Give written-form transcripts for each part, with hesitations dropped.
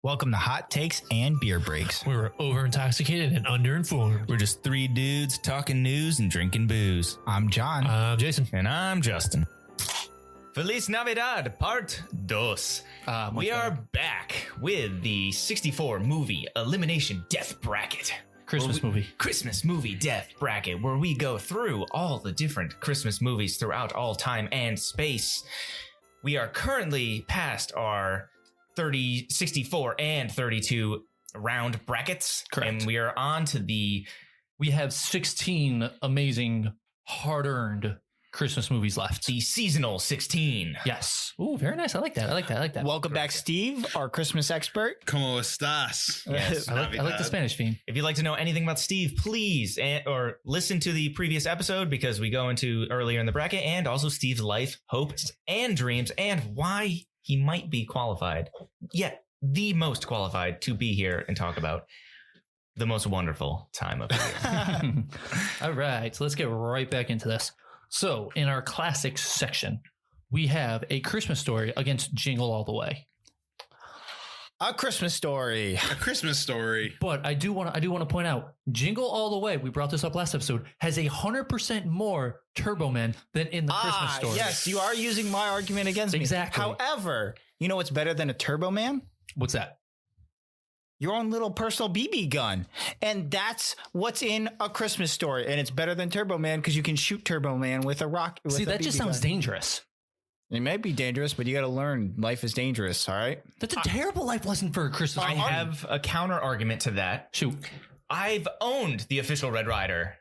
Welcome to Hot Takes and Beer Breaks. We were over intoxicated and underinformed. We're just three dudes talking news and drinking booze. I'm John. Jason. And I'm Justin. Feliz Navidad, part dos. We are back with the 64 movie Elimination Death Bracket. Christmas movie Death Bracket, where we go through all the different Christmas movies throughout all time and space. We are currently past our 30, 64, and 32 round brackets. Correct. And we are on to We have 16 amazing, hard-earned Christmas movies left. the seasonal 16. Yes. Ooh, very nice. I like that. Welcome back, Steve, our Christmas expert. ¿Cómo estás? Yes. I like the Spanish theme. If you'd like to know anything about Steve, please or listen to the previous episode because we go into earlier in the bracket, and also Steve's life, hopes, and dreams, and why he might be qualified, yet the most qualified to be here and talk about the most wonderful time of the year. All right, so let's get right back into this. So in our classics section, we have A Christmas Story against Jingle All the Way. A Christmas Story. A Christmas Story. But I do want to point out, Jingle All the Way, we brought this up last episode, has 100% more Turbo Men than in the Christmas Story. Yes, you are using my argument against me. Exactly. However, you know what's better than a Turbo Man? What's that? Your own little personal BB gun. And that's what's in A Christmas Story. And it's better than Turbo Man because you can shoot Turbo Man with a rock. See, that just sounds gun. dangerous. It might be dangerous, but you got to learn life is dangerous. All right. That's a terrible life lesson for a Christmas I movie. have a counter argument to that. Shoot. I've owned the official Red Ryder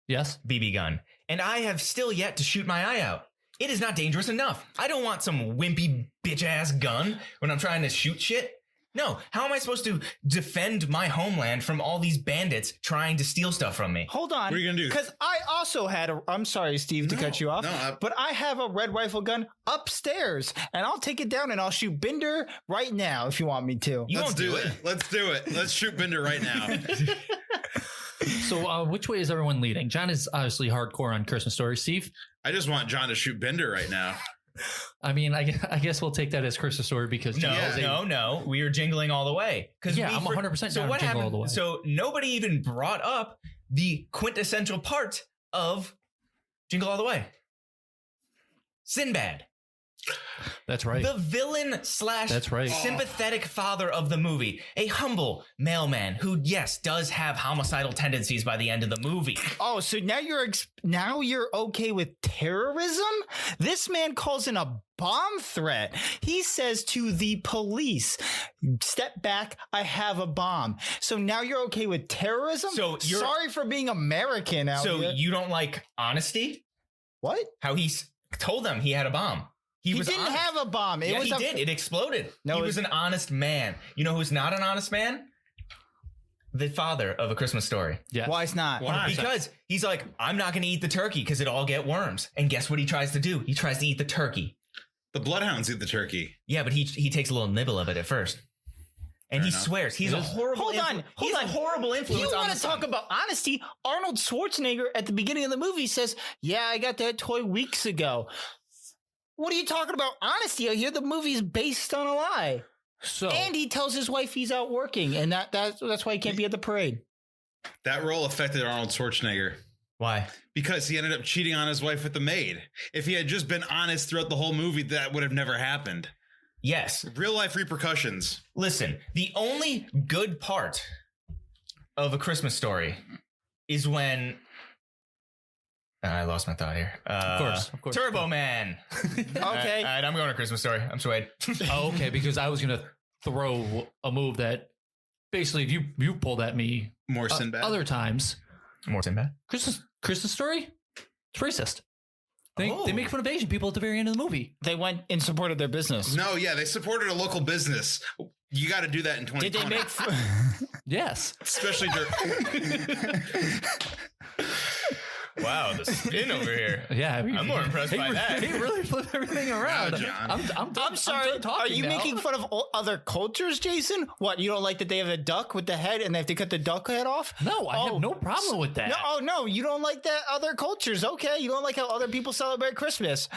Yes. BB gun, and I have still yet to shoot my eye out. It is not dangerous enough. I don't want some wimpy bitch ass gun when I'm trying to shoot shit. No, how am I supposed to defend my homeland from all these bandits trying to steal stuff from me? Hold on. What are you gonna do? Because I also had I'm sorry, Steve, to cut you off. But I have a red rifle gun upstairs, and I'll take it down and I'll shoot Binder right now if you want me to. You Let's won't do it. Let's do it. Let's shoot Binder right now. So which way is everyone leading? John is obviously hardcore on Christmas Story. Steve? I just want John to shoot Binder right now. I mean, I guess we'll take that as Christmas Story because John is No. We are jingling all the way. Yeah, I'm 100% down what to jingle happened? all the way. So nobody even brought up the quintessential part of Jingle All the Way. Sinbad. That's right. The villain / That's right. sympathetic father of the movie. A humble mailman who, yes, does have homicidal tendencies by the end of the movie. Oh, so now you're okay with terrorism? This man calls in a bomb threat. He says to the police, "Step back, I have a bomb." So now you're okay with terrorism? So you're sorry for being American out So here. you don't like honesty? What? How he told them he had a bomb. He was didn't honest. have a bomb. He did. It exploded. No, he was an honest man. You know who's not an honest man? The father of A Christmas Story. Yeah. Why it's not? Why? Because he's like, I'm not going to eat the turkey because it'll all get worms. And guess what he tries to do? He tries to eat the turkey. The Bloodhounds eat the turkey. Yeah, but he takes a little nibble of it at first. And Fair he enough. swears he's a horrible Hold on. He's a horrible influence You on want the to talk son. about honesty? Arnold Schwarzenegger at the beginning of the movie says, "Yeah, I got that toy weeks ago." What are you talking about honesty? I hear the movie's based on a lie. So And he tells his wife he's out working, and that's why he can't be at the parade. That role affected Arnold Schwarzenegger Why? because he ended up cheating on his wife with the maid. If he had just been honest throughout the whole movie, that would have never happened. Yes. Real life repercussions. Listen, the only good part of A Christmas Story is when I lost my thought here. Of course. Turbo Man. Okay. All right, I'm going to Christmas Story. I'm swayed. Oh, okay, because I was gonna throw a move that basically if you pulled at me More Sinbad. other times. More Sinbad. Christmas Story? It's racist. They Oh. make fun of Asian people at the very end of the movie. They went in support of their business. No, yeah, they supported a local business. You got to do that in 2020. Did they make? Yes. Especially during... Wow, the spin over here. Yeah, I'm more impressed by that. He really flipped everything around. John. I'm sorry. done talking Are you now. making fun of other cultures, Jason? What, you don't like that they have a duck with the head and they have to cut the duck head off? No, I Oh. have no problem with that. No, oh no, you don't like that other cultures. Okay, you don't like how other people celebrate Christmas.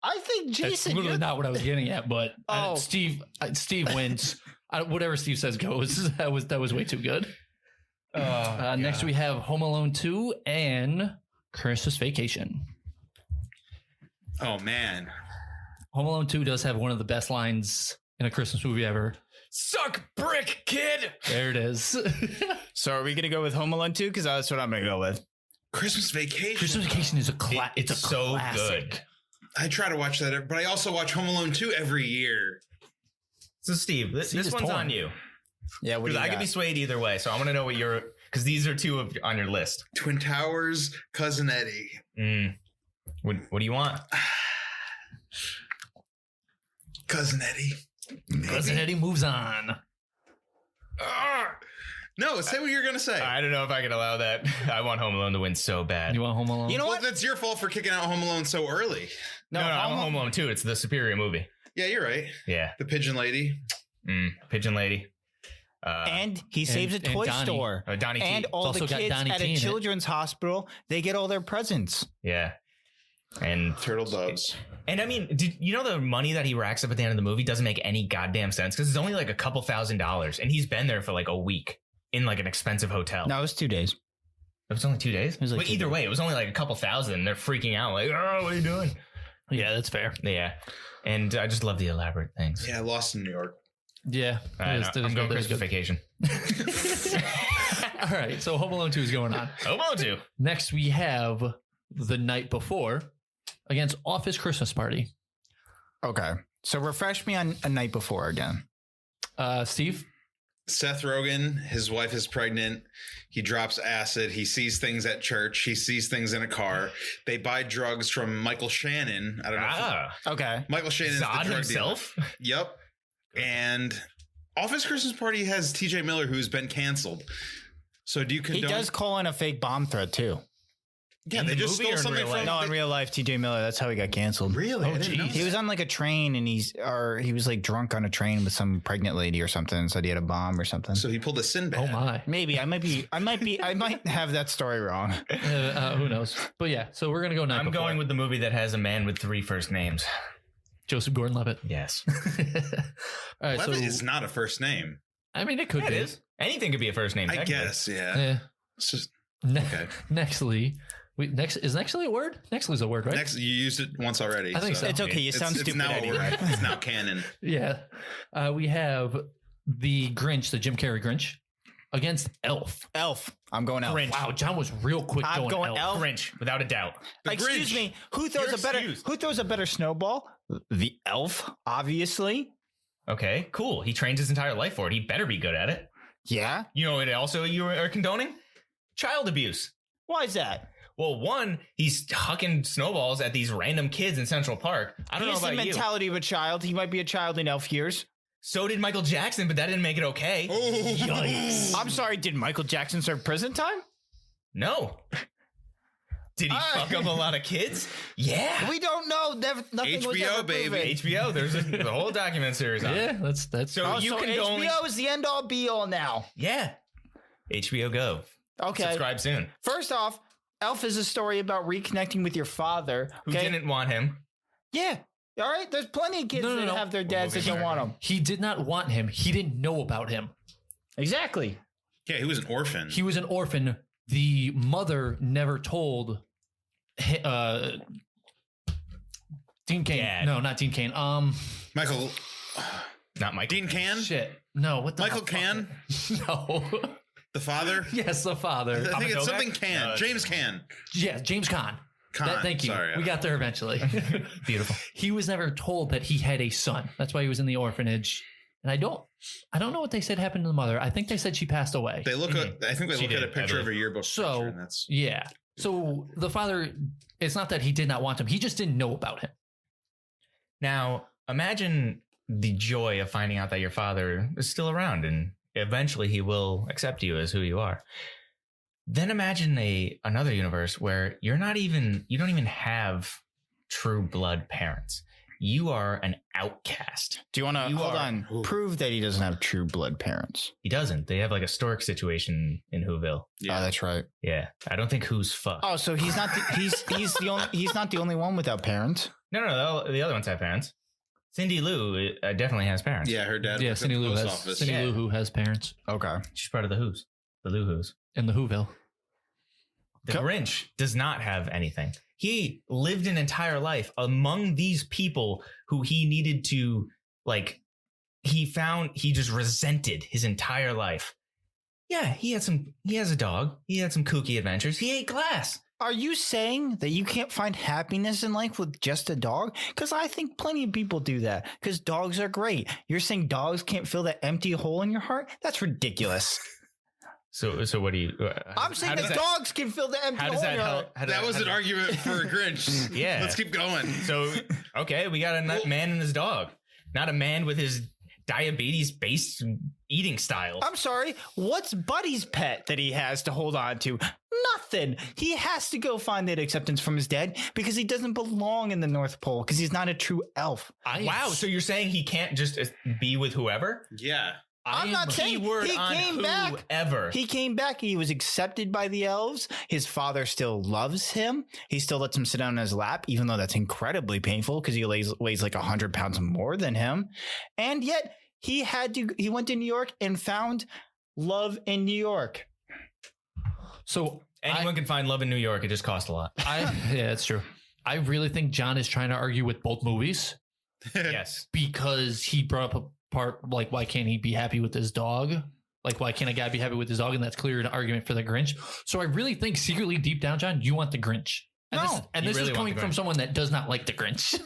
I think That's Jason, literally you're- not what I was getting at, but Oh. Steve wins. Whatever Steve says goes. That was way too good. Next we have Home Alone 2 and Christmas Vacation. Oh man. Home Alone 2 does have one of the best lines in a Christmas movie ever. Suck brick, kid. There it is. So are we gonna go with Home Alone 2? Because that's what I'm gonna go with. Christmas Vacation. Christmas Vacation is it's a so classic. good. I try to watch that, but I also watch Home Alone 2 every year. So Steve, this is one's torn. on you. Yeah, what do Because you I got? could be swayed either way. So I want to know what because these are two on your list. Twin Towers, Cousin Eddie. What do you want? Cousin Eddie. Maybe. Cousin Eddie moves on. No, say what you're gonna say. I don't know if I can allow that. I want Home Alone to win so bad. You want Home Alone? You know Well, what? that's your fault for kicking out Home Alone so early. No, I want Home Alone 2. It's the superior movie. Yeah, you're right. Yeah. The Pigeon Lady. Pigeon Lady. And he saves a and toy Donnie. store. Donnie T. And all It's the also got kids Donnie at T in a it. children's hospital, they get all their presents. Yeah. And Turtle Doves. I mean, did you know the money that he racks up at the end of the movie doesn't make any goddamn sense because it's only like a couple $1,000s and he's been there for like a week in like an expensive hotel. No, it was 2 days. It was only 2 days. was like But 2 either days. way, it was only like a couple thousand. They're freaking out like, oh, what are you doing? Yeah, that's fair. Yeah. And I just love the elaborate things. Yeah, Lost in New York. Yeah. I'm going Christmas Vacation. All right. So Home Alone 2 is going on. Home Alone 2. Next, we have The Night Before against Office Christmas Party. Okay. So refresh me on A Night Before again. Steve? Seth Rogen, his wife is pregnant. He drops acid. He sees things at church. He sees things in a car. They buy drugs from Michael Shannon. I don't know. If Okay. Michael Shannon is the Zod drug himself? dealer. Yep. And Office Christmas Party has TJ Miller, who's been canceled. So do you condone? He does call in a fake bomb threat too. Yeah, In they the just movie or stole in something real from. life? No, in real life, TJ Miller, that's how he got canceled. Really? I didn't know He that. was on like a train and he was like drunk on a train with some pregnant lady or something and said he had a bomb or something. So he pulled a Sinbad. Oh, my. Maybe I might have that story wrong. Who knows? But yeah, so we're going to go Night I'm Before. going with the movie that has a man with 3 first names. Joseph Gordon-Levitt. Yes. All right, Levitt so is not a first name. I mean, it could It be. is. Anything could be a first name. I technically. guess, yeah. Yeah. It's just Ne- okay. Nextly, is Nextly a word? Nextly's a word, right? Next, you used it once already. I think so. It's okay. You sound It's stupid now anyway. It's now canon. Yeah. We have the Grinch, the Jim Carrey Grinch, against Elf. Elf. I'm going Elf. Grinch. Wow, John was real quick I'm going, going Elf. Elf. Grinch, without a doubt. The Excuse Grinch. me. Who throws You're excused. a better snowball? The Elf, obviously. Okay, cool. He trains his entire life for it. He better be good at it. Yeah. You know what also you are condoning? Child abuse. Why is that? Well, one, he's hucking snowballs at these random kids in Central Park. I don't He know has the about you. mentality of a child. He might be a child in Elf years. So did Michael Jackson, but that didn't make it okay. Oh, Yikes. I'm sorry. Did Michael Jackson serve prison time? No. Did he fuck up a lot of kids? Yeah. We don't know. Nothing was HBO, ever baby. proven. HBO, there's the whole document series on it. Yeah, that's So Oh, you so condone. HBO is the end all be all now. Yeah. HBO Go. Okay. Subscribe soon. First off, Elf is a story about reconnecting with your father. Who Okay. didn't want him? Yeah. All right. There's plenty of kids No, that no. have their dads that moving don't want them. he did not want him. He didn't know about him. Exactly. yeah, he was an orphan. He was an orphan. The mother never told Dean Cain. Dad. No, not Dean Cain. Michael. Not Michael. Dean Can? Shit. No, what the Michael hell? Can? No. The father? Yes, the father. I think it's Novak? something Can. No, James Can. Yeah, James Caan. Con. Thank you. Sorry. We got there eventually. Beautiful. He was never told that he had a son. That's why he was in the orphanage. And I don't know what they said happened to the mother. I think they said she passed away. They look at. I think they She look at a did, I picture of a believe. yearbook. So, picture, and that's Yeah. So the father, it's not that he did not want him. He just didn't know about him. Now, imagine the joy of finding out that your father is still around and eventually he will accept you as who you are. Then imagine another universe where you don't even have true blood parents. You are an outcast. Do you want to You hold are- on? Ooh. Prove that he doesn't have true blood parents. He doesn't. They have like a stork situation in Whoville. Oh, that's right. Yeah. I don't think who's fucked. Oh, so he's not. He's not the only one without parents. No, the other ones have parents. Cindy Lou definitely has parents. Yeah, her dad Yeah, works at Cindy the Lou post has office. Cindy Yeah. Lou who has parents Okay. She's part of the Who's. The Lou Who's. in the Whoville. The Grinch does not have anything. He lived an entire life among these people who he needed to, like, he just resented his entire life. Yeah, he has a dog. He had some kooky adventures. He ate glass. Are you saying that you can't find happiness in life with just a dog? Because I think plenty of people do that because dogs are great. You're saying dogs can't fill that empty hole in your heart? That's ridiculous. So what do you? I'm saying that dogs can fill the empty How hole does in that your help? heart. How That was an argument for a Grinch. Yeah. Let's keep going. So okay, we got a man and his dog, not a man with his diabetes-based eating style. I'm sorry. What's Buddy's pet that he has to hold on to? Nothing. He has to go find that acceptance from his dad because he doesn't belong in the North Pole because he's not a true elf. Wow, so you're saying he can't just be with whoever? Yeah. I'm not saying Keyword he on came back. whoever. He came back. He was accepted by the elves. His father still loves him. He still lets him sit on his lap, even though that's incredibly painful because he weighs like 100 pounds more than him. And yet he went to New York and found love in New York. So Anyone can find love in New York. It just costs a lot. yeah, that's true. I really think John is trying to argue with both movies Yes. because he brought up a part like, why can't he be happy with his dog? Like, why can't a guy be happy with his dog? And that's clear an argument for the Grinch. So I really think secretly deep down, John, you want the Grinch. And No, this, you is really want coming the from Grinch. someone that does not like the Grinch.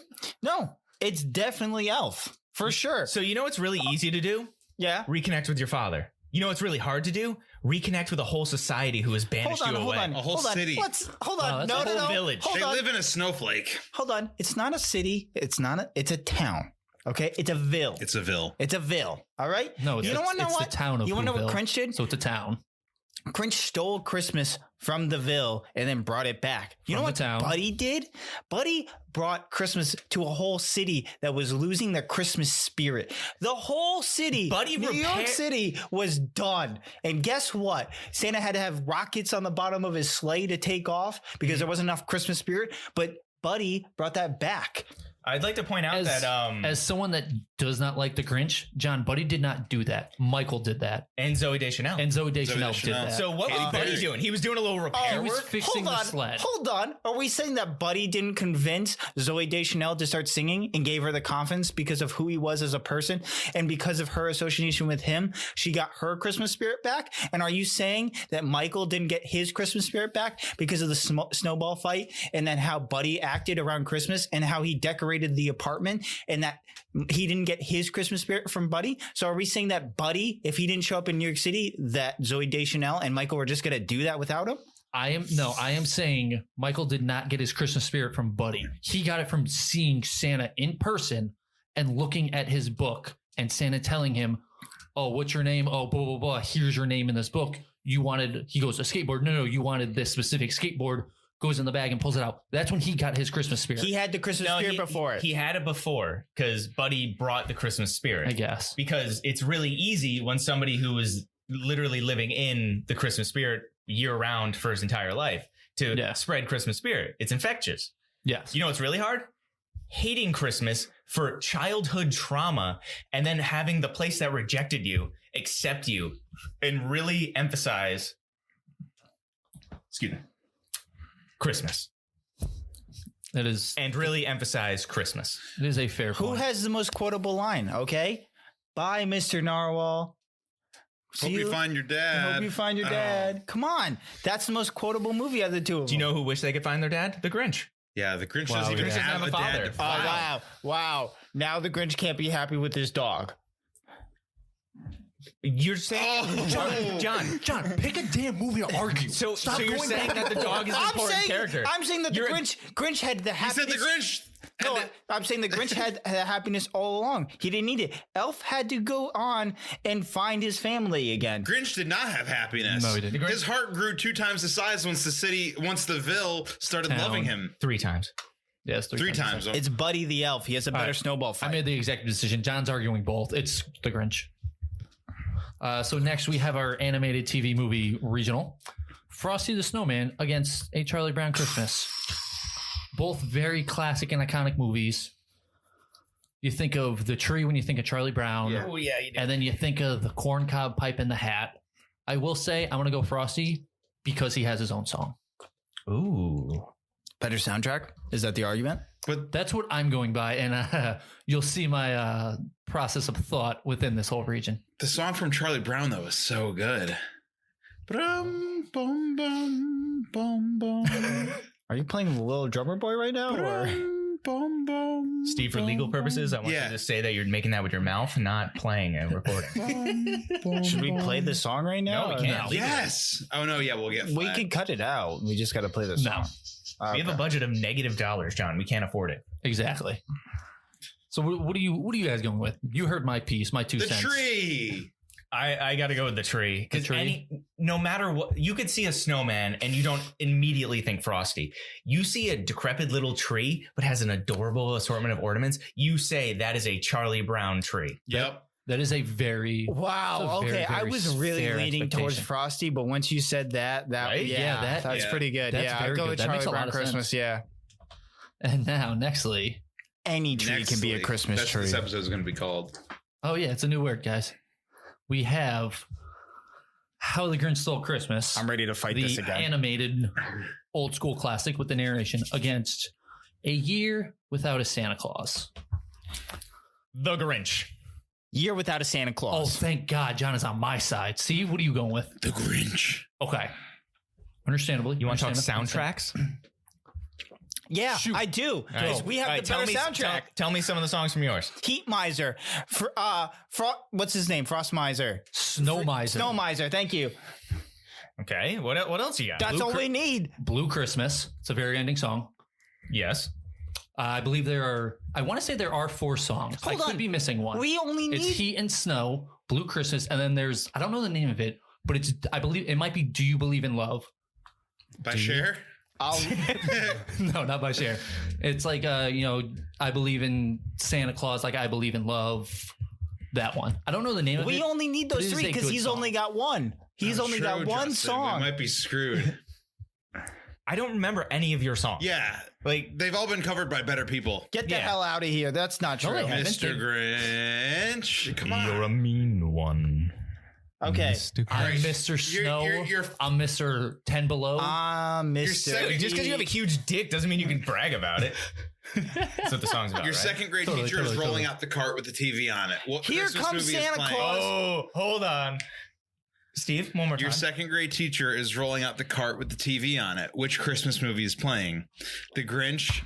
No, it's definitely elf for sure. So you know what's really easy to do? Yeah. Reconnect with your father. You know what's really hard to do? Reconnect with a whole society who has banished you away. A whole city. Hold Wow, on. that's No, a no, whole no. village. Hold They on. live in a snowflake. Hold on. It's not a city. It's a town. Okay. It's a ville. It's a ville. It's a ville. All right. No, it's, you don't want to know it's what? the town of You want to know what Whoville. Grinch did? So it's a town. Grinch stole Christmas from the ville and then brought it back. You know From what the town. Buddy did? Buddy brought Christmas to a whole city that was losing their Christmas spirit. The whole city, Buddy New York repair- City, was done. And guess what? Santa had to have rockets on the bottom of his sleigh to take off because there wasn't enough Christmas spirit. But Buddy brought that back. I'd like to point out that As someone that does not like the Grinch, John, Buddy did not do that. Michael did that. and Zoe Deschanel. And Zoe Deschanel did Deschanel. that. so what was Katy Buddy Perry. doing? He was doing a little repair He was work. fixing the sled. Hold on. Are we saying that Buddy didn't convince Zoe Deschanel to start singing and gave her the confidence because of who he was as a person and because of her association with him? She got her Christmas spirit back. And are you saying that Michael didn't get his Christmas spirit back because of the snowball fight and then how Buddy acted around Christmas and how he decorated the apartment and that he didn't get his Christmas spirit from Buddy? So are we saying that Buddy, if he didn't show up in New York City, that Zoe Deschanel and Michael were just going to do that without him? I am saying Michael did not get his Christmas spirit from Buddy. He got it from seeing Santa in person and looking at his book and Santa telling him, "Oh, what's your name? Oh, blah, blah, blah. Here's your name in this book. You wanted," he goes, "a skateboard." No, you wanted this specific skateboard." Goes in the bag and pulls it out. That's when he got his Christmas spirit. He had the Christmas spirit before it. He had it before because Buddy brought the Christmas spirit. I guess. Because it's really easy when somebody who is literally living in the Christmas spirit year round for his entire life to spread Christmas spirit. It's infectious. Yes. You know what's really hard? Hating Christmas for childhood trauma and then having the place that rejected you accept you and really emphasize, Christmas. It is. And really emphasize Christmas. It is a fair Who point. has the most quotable line? Okay. Bye, Mr. Narwhal. Hope you find your dad. Hope you find your dad. Come on. That's the most quotable movie of the two of them. Do you know who wish they could find their dad? The Grinch. Yeah, the Grinch Wow, doesn't even Grinch doesn't have have a a dad. father. to Oh, find. wow. Now the Grinch can't be happy with his dog. You're saying, Oh. John, pick a damn movie to argue. So you're saying that the dog is an important character. I'm saying that the Grinch had the He happiness. said the Grinch. No, I'm saying the Grinch had happiness all along. He didn't need it. Elf had to go on and find his family again. Grinch did not have happiness. No, he didn't. His heart grew 2 times the size once the ville started Town. loving him. 3 times. Yes, 3 times. It's Buddy the Elf. He has a better right. snowball I fight. made the executive decision. John's arguing both. It's the Grinch. So next we have our animated TV movie regional, Frosty the Snowman against A Charlie Brown Christmas. Both very classic and iconic movies. You think of the tree when you think of Charlie Brown. Yeah. Oh yeah, you do. And then you think of the corncob pipe in the hat. I will say I'm going to go Frosty because he has his own song. Ooh. Better soundtrack? Is that the argument? But That's what I'm going by. And you'll see my process of thought within this whole region. the song from Charlie Brown though is so good. Bum, bum, bum, bum, bum. Are you playing the Little Drummer Boy right now? Or? Bum, bum, Steve, for legal bum, purposes, I want Yeah. you to say that you're making that with your mouth, not playing and recording. Should we play the song right now? No, we or can't. Yes. Oh no, yeah, we'll get We flagged. can cut it out. We just got to play the No. song. We have a budget of $, John. We can't afford it. Exactly. So what are you guys going with? You heard my piece, my 2 The cents. tree. I got to go with the tree. The Because tree? no matter what, you could see a snowman and you don't immediately think Frosty. You see a decrepit little tree, but has an adorable assortment of ornaments. You say that is a Charlie Brown tree. Yep. That is a very Wow. That's a Okay. very, I very was really fair leaning towards expectation. Frosty, but once you said that Right? yeah, that's Yeah. pretty good. That's Yeah, I'll very go good. with That Charlie makes a lot Brown of Christmas. sense. Yeah. And now, nextly. Any tree can be a Nextly. Christmas That's tree. what this episode is going to be called. Oh yeah, it's a new word, guys. We have How the Grinch Stole Christmas. I'm ready to fight this the again. animated old school classic with the narration against A Year Without a Santa Claus. The Grinch. Year Without a Santa Oh, Claus. thank God John is on my side. See, what are you going with? The Grinch. Okay. Understandably. You want to talk Understandable. soundtracks? Yeah, Shoot. I do. Because we have All right, the better soundtrack. Tell me some of the songs from yours. Heat Miser. What's his name? Frost Miser. Snow Miser. Snow Miser. Thank you. Okay. What else you got? That's all we need. Blue Christmas. It's a very ending song. Yes. I believe I want to say there are 4 songs. Hold I could on. be missing one. We only It's need. Heat and Snow, Blue Christmas, and then there's, I don't know the name of it, but I believe it might be Do You Believe in Love? By Cher. No, not by Cher. It's like, I believe in Santa Claus, like I believe in love. That one. I don't know the name of We it. only need those It is 3 a because good he's song. only got one. He's only got one We song. might be screwed. I don't remember any of your songs. Yeah. Like, They've all been covered by better people. Get the Yeah. hell out of here. That's not No, true. they haven't. Mr. Grinch. Come on. you're a mean one. Okay. Mr. All right. I'm Mr. You're- Snow. you're- I'm Mr. 10 Below. Mr. second- Just because you have a huge dick doesn't mean you can brag about it. That's what the song's about. Your right? second grade Totally, teacher is totally, rolling totally. out the cart with the TV on it. What Here Christmas comes movie is Santa playing? Claus. Oh, hold on. Steve, one more time. Your second grade teacher is rolling out the cart with the TV on it. Which Christmas movie is playing? The Grinch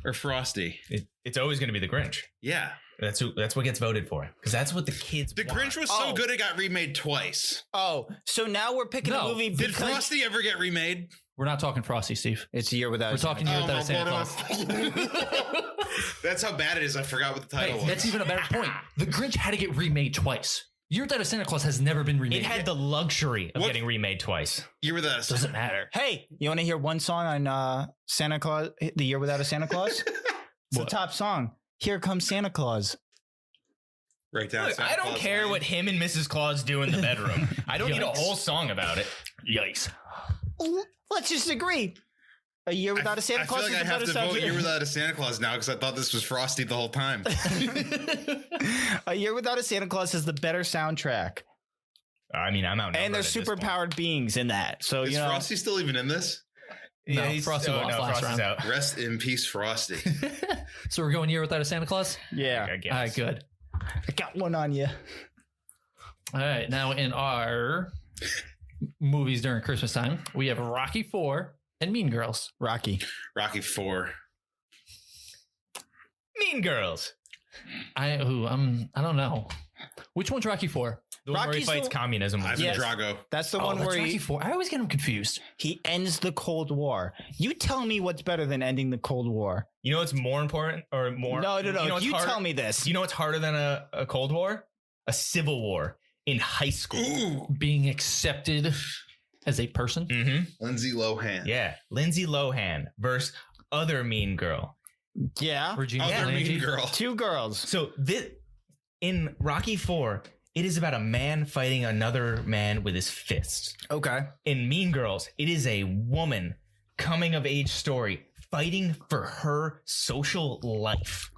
or Frosty? It's always going to be the Grinch. Yeah. That's what gets voted for because that's what the kids. The want. Grinch was so Oh. good it got remade twice. Oh, so now we're picking a No. movie Did because Frosty ever get remade? We're not talking Frosty, Steve. it's a Year Without. We're talking Year Without a Santa Claus. That's how bad it is. I forgot what the title Hey, was. that's even a better point. The Grinch had to get remade twice. Year Without a Santa Claus has never been remade. It had the luxury of What? getting remade twice. You were that. Doesn't matter. Hey, you want to hear one song on Santa Claus? The Year Without a Santa Claus. It's the What? top song. Here comes Santa Claus. Right down. Look, Santa I don't Claus care Lane. what him and Mrs. Claus do in the bedroom. I don't need a Yikes. whole song about it. Yikes. Let's just agree. A Year Without a Santa I Claus feel like is I a have better to vote soundtrack. Year Without a Santa Claus now because I thought this was Frosty the whole time. A Year Without a Santa Claus is the better soundtrack, I mean, I'm out. and there's super powered beings in that. So Is you know, Frosty still even in this? No, Frosty lost last Frosty's round. out. Rest in peace, Frosty. So we're going Year Without a Santa Claus? yeah, I guess. All right, good. I got one on you. All right, now in our movies during Christmas time, we have Rocky 4 and Mean Girls. Rocky. Rocky 4. Mean Girls. I don't know. Which one's Rocky 4? The one where he Rocky's fights the- communism. Ivan Yes. Drago. That's the Oh, one that's where Rocky he 4. I always get them confused. ends the Cold War. You tell me what's better than ending the Cold War. You know what's more important or more? No. You, know what's You hard- tell me this. You know what's harder than a Cold War? A civil war in high school. Ooh. Being accepted as a person. Mm-hmm. Lindsay Lohan. Yeah. Lindsay Lohan versus other mean girl. Yeah. Regina Other Belanger. mean girl. Two girls. So this in Rocky 4, it is about a man fighting another man with his fists. Okay. In Mean Girls, it is a woman coming of age story fighting for her social life.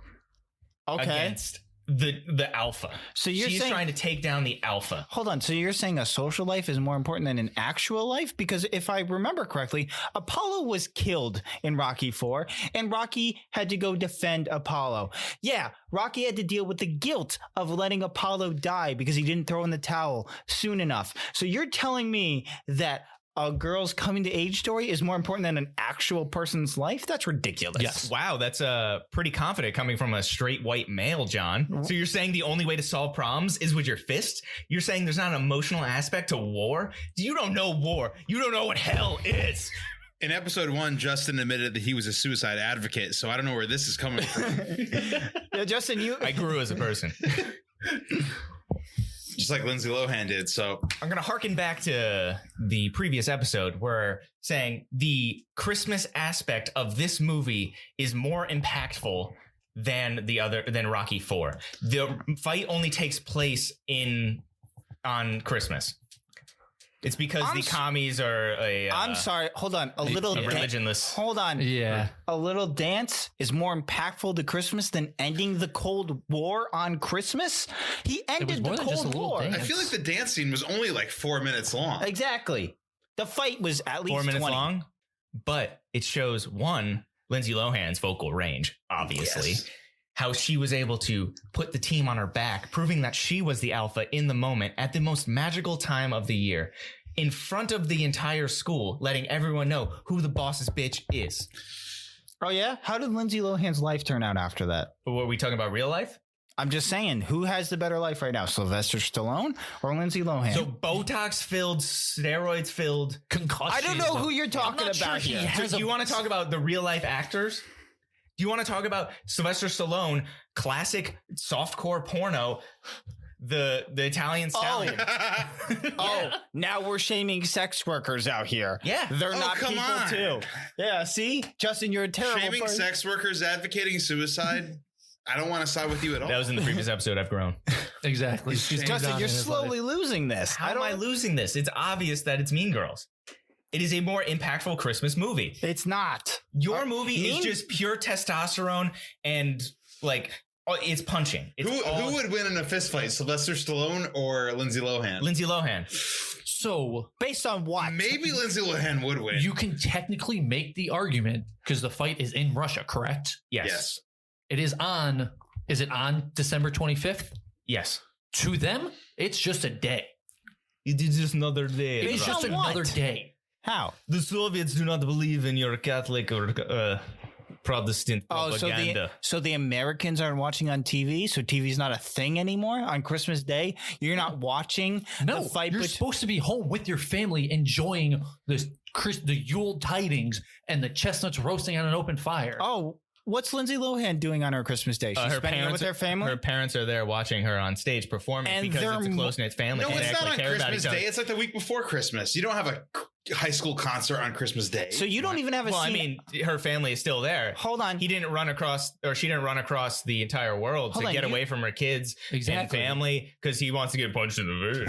against the alpha. So you're She's saying, trying to take down the alpha. hold on. So you're saying a social life is more important than an actual life? Because if I remember correctly, Apollo was killed in Rocky IV, and Rocky had to go defend Apollo. Yeah, Rocky had to deal with the guilt of letting Apollo die because he didn't throw in the towel soon enough. So you're telling me that a girl's coming to age story is more important than an actual person's life? That's ridiculous. Yes. Wow, that's pretty confident coming from a straight white male, John. So you're saying the only way to solve problems is with your fist? You're saying there's not an emotional aspect to war? You don't know war. You don't know what hell is. In episode 1, Justin admitted that he was a suicide advocate, so I don't know where this is coming from. Yeah, Justin, I grew as a person. Just like Lindsay Lohan did. So I'm going to harken back to the previous episode where saying the Christmas aspect of this movie is more impactful than Rocky IV. The fight only takes place on Christmas. It's because the commies are I'm sorry. Hold on. A little religionless. Hold on. Yeah. A little dance is more impactful to Christmas than ending the Cold War on Christmas. He ended more the than just a Cold little War. dance. I feel like the dance scene was only like 4 minutes long. Exactly. The fight was at least 4 minutes 20. long, but it shows Lindsay Lohan's vocal range, obviously. Yes. How she was able to put the team on her back, proving that she was the alpha in the moment at the most magical time of the year, in front of the entire school, letting everyone know who the boss's bitch is. Oh, yeah? How did Lindsay Lohan's life turn out after that? Were we talking about real life? I'm just saying, who has the better life right now? Sylvester Stallone or Lindsay Lohan? So Botox filled, steroids filled, concussion. I don't know who you're talking about here. So do you want to talk about the real life actors? Do you want to talk about Sylvester Stallone, classic softcore porno, the Italian stallion? Oh, now we're shaming sex workers out here. Yeah. They're Oh, not come people on. too. Yeah, see? Justin, you're a terrible Shaming person. sex workers advocating suicide. I don't want to side with you at all. That was in the previous episode. I've grown. Exactly. She's moved Justin, on you're in his slowly life. losing this. How am I losing this? It's obvious that it's Mean Girls. It is a more impactful Christmas movie. It's not. Your movie is Mean- just pure testosterone and it's punching. It's Who would win in a fist fight, Sylvester Stallone or Lindsay Lohan? Lindsay Lohan. So Based on what? Maybe Lindsay Lohan would win. you can technically make the argument because the fight is in Russia, correct? Yes. It is on. Is it on December 25th? Yes. To them, it's just a day. It is just another day. It's Based just on what? another day. How? The Soviets do not believe in your Catholic or Protestant propaganda. So the Americans aren't watching on TV, so TV's not a thing anymore on Christmas Day. You're not watching No, the fight. you're supposed to be home with your family enjoying the Yule tidings and the chestnuts roasting on an open fire. Oh, what's Lindsay Lohan doing on her Christmas Day? She's spending it with her family. Her parents are there watching her on stage performing And because they're it's a close knit family. No, and they it's not actually on care about Christmas each other. Day. It's like the week before Christmas. You don't have a high school concert on Christmas Day. So you don't even have a Well, I scene. mean, her family is still there. Hold on. She didn't run across the entire world Hold to on, get you- away from her kids Exactly. and family because he wants to get punched in the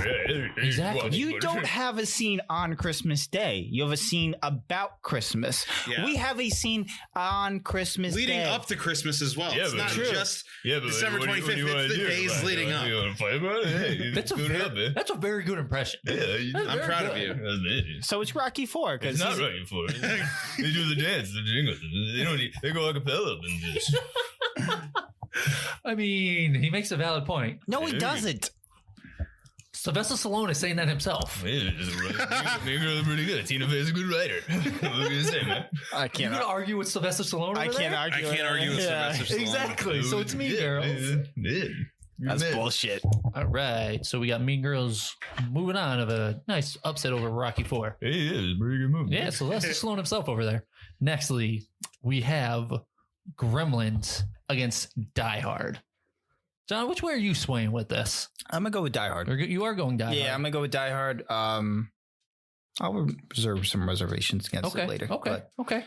face. Exactly. You don't have a scene on Christmas Day. You have a scene about Christmas. Yeah. We have a scene on Christmas leading Day. up to Christmas as well. Yeah, It's but not true. just Yeah, but December what do you 25th. wanna It's the do? days Like, leading up. You want to fight about it? Hey, That's a very good impression. I'm proud of you. So it's Rocky IV It's because not right for it. They do the dance, the jingle. They go a cappella and just. I mean, he makes a valid point. no, he doesn't. Sylvester Stallone is saying that himself. Mean Girls are pretty good. Tina Fey is a good writer. What are you gonna say, man? I You're can't. gonna argue with Sylvester Stallone? I over can't there? argue. I can't argue with Sylvester Stallone. Exactly. So it's Mean Girls. Yeah. That's bullshit. All right. So we got Mean Girls moving on of a nice upset over Rocky IV. Hey, yeah, it's a pretty good movie. Yeah, Sylvester Stallone himself over there. Nextly, we have Gremlins against Die Hard. John, which way are you swaying with this? I'm gonna go with Die Hard. You are going Die Hard. Yeah, I'm gonna go with Die Hard. I'll reserve some reservations against Okay. it later. Okay. but- Okay.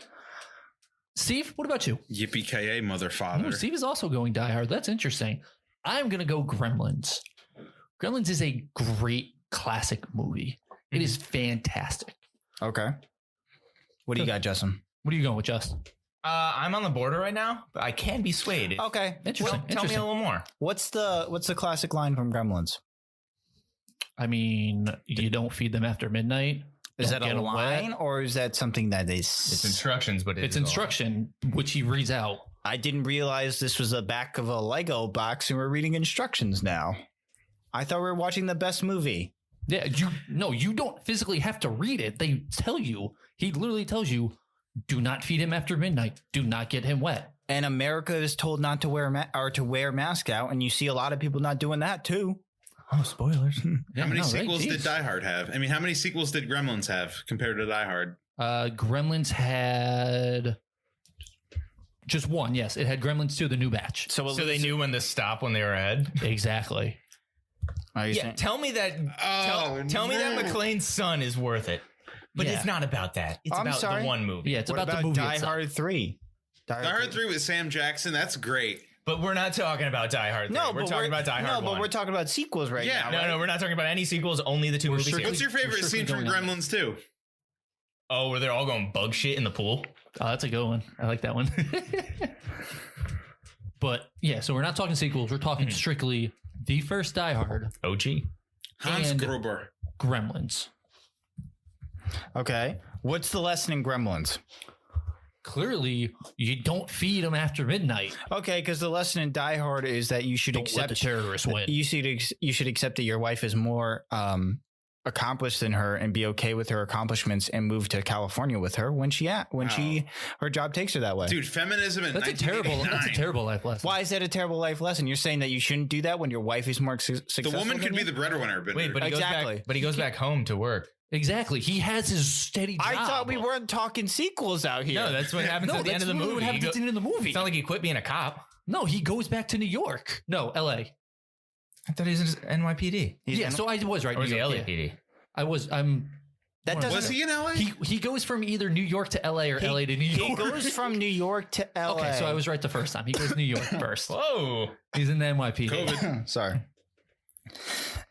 Steve, what about you? Yippee-ki-yay, mother father. Oh, Steve is also going Die Hard. That's interesting. I'm going to go Gremlins. Gremlins is a great classic movie. It is fantastic. Okay. What do you got, Justin? What are you going with, Justin? I'm on the border right now, but I can be swayed. Okay. Interesting. Tell me a little more. What's the classic line from Gremlins? I mean, you don't feed them after midnight. Is Don't that a get 'em line wet. or is that something that is? It's instructions, but It's instruction, which he reads out. I didn't realize this was the back of a Lego box and we're reading instructions now. I thought we were watching the best movie. Yeah, you don't physically have to read it. They tell you. He literally tells you, do not feed him after midnight. Do not get him wet. And America is told not to wear mask out, and you see a lot of people not doing that too. Oh, spoilers. Yeah, How many no, right? sequels did Jeez. Die Hard have? I mean, how many sequels did Gremlins have compared to Die Hard? Gremlins had just one. Yes, it had Gremlins 2, the new batch. So they knew when to stop when they were ahead. Exactly. Are you Yeah, saying? tell me that. Tell me that McClane's son is worth it. But Yeah. it's not about that. It's I'm about sorry? the one movie. Yeah, it's What about, about the movie Die itself. Hard 3? Die Hard 3 with Sam Jackson. That's great. But we're not talking about Die Hard 3. No, we're but talking about Die Hard 1. No, but we're talking about sequels right Yeah. now. No, right? no, we're not talking about any sequels. Only the two movies. strictly- here. What's your favorite strictly scene from going on. Gremlins 2? Oh, where they're all going bug shit in the pool. Oh, that's a good one. I like that one. But yeah, so we're not talking sequels. We're talking strictly the first Die Hard, OG. Hans And- Gruber. Gremlins. Okay. What's the lesson in Gremlins? Clearly, you don't feed them after midnight. Okay, because the lesson in Die Hard is that you should Don't let the accept terrorists win. you should accept that your wife is more accomplished than her and be okay with her accomplishments and move to California with her when her job takes her that way. Dude, feminism in That's a terrible 1989. life lesson. Why is that a terrible life lesson? You're saying that you shouldn't do that when your wife is more successful. The woman than could be you? the breadwinner. Wait, but he Exactly. goes back. But he goes back home to work. Exactly. He has his steady job. I thought we weren't talking sequels out here. No, that's what happens No, at the end that's of the literally movie. what happens at the end of the movie. It's not like he quit being a cop. No, he goes back to New York. No, L.A. I thought he was in NYPD. He's Yeah, in- so I was right. Or was New he York, yeah. LAPD? I was. that one of doesn't. Was he in LA? He goes from either New York to L.A. or L.A. to New York. He goes from New York to LA. Okay, so I was right the first time. He goes to New York first. Whoa. He's in the NYPD. COVID. Sorry.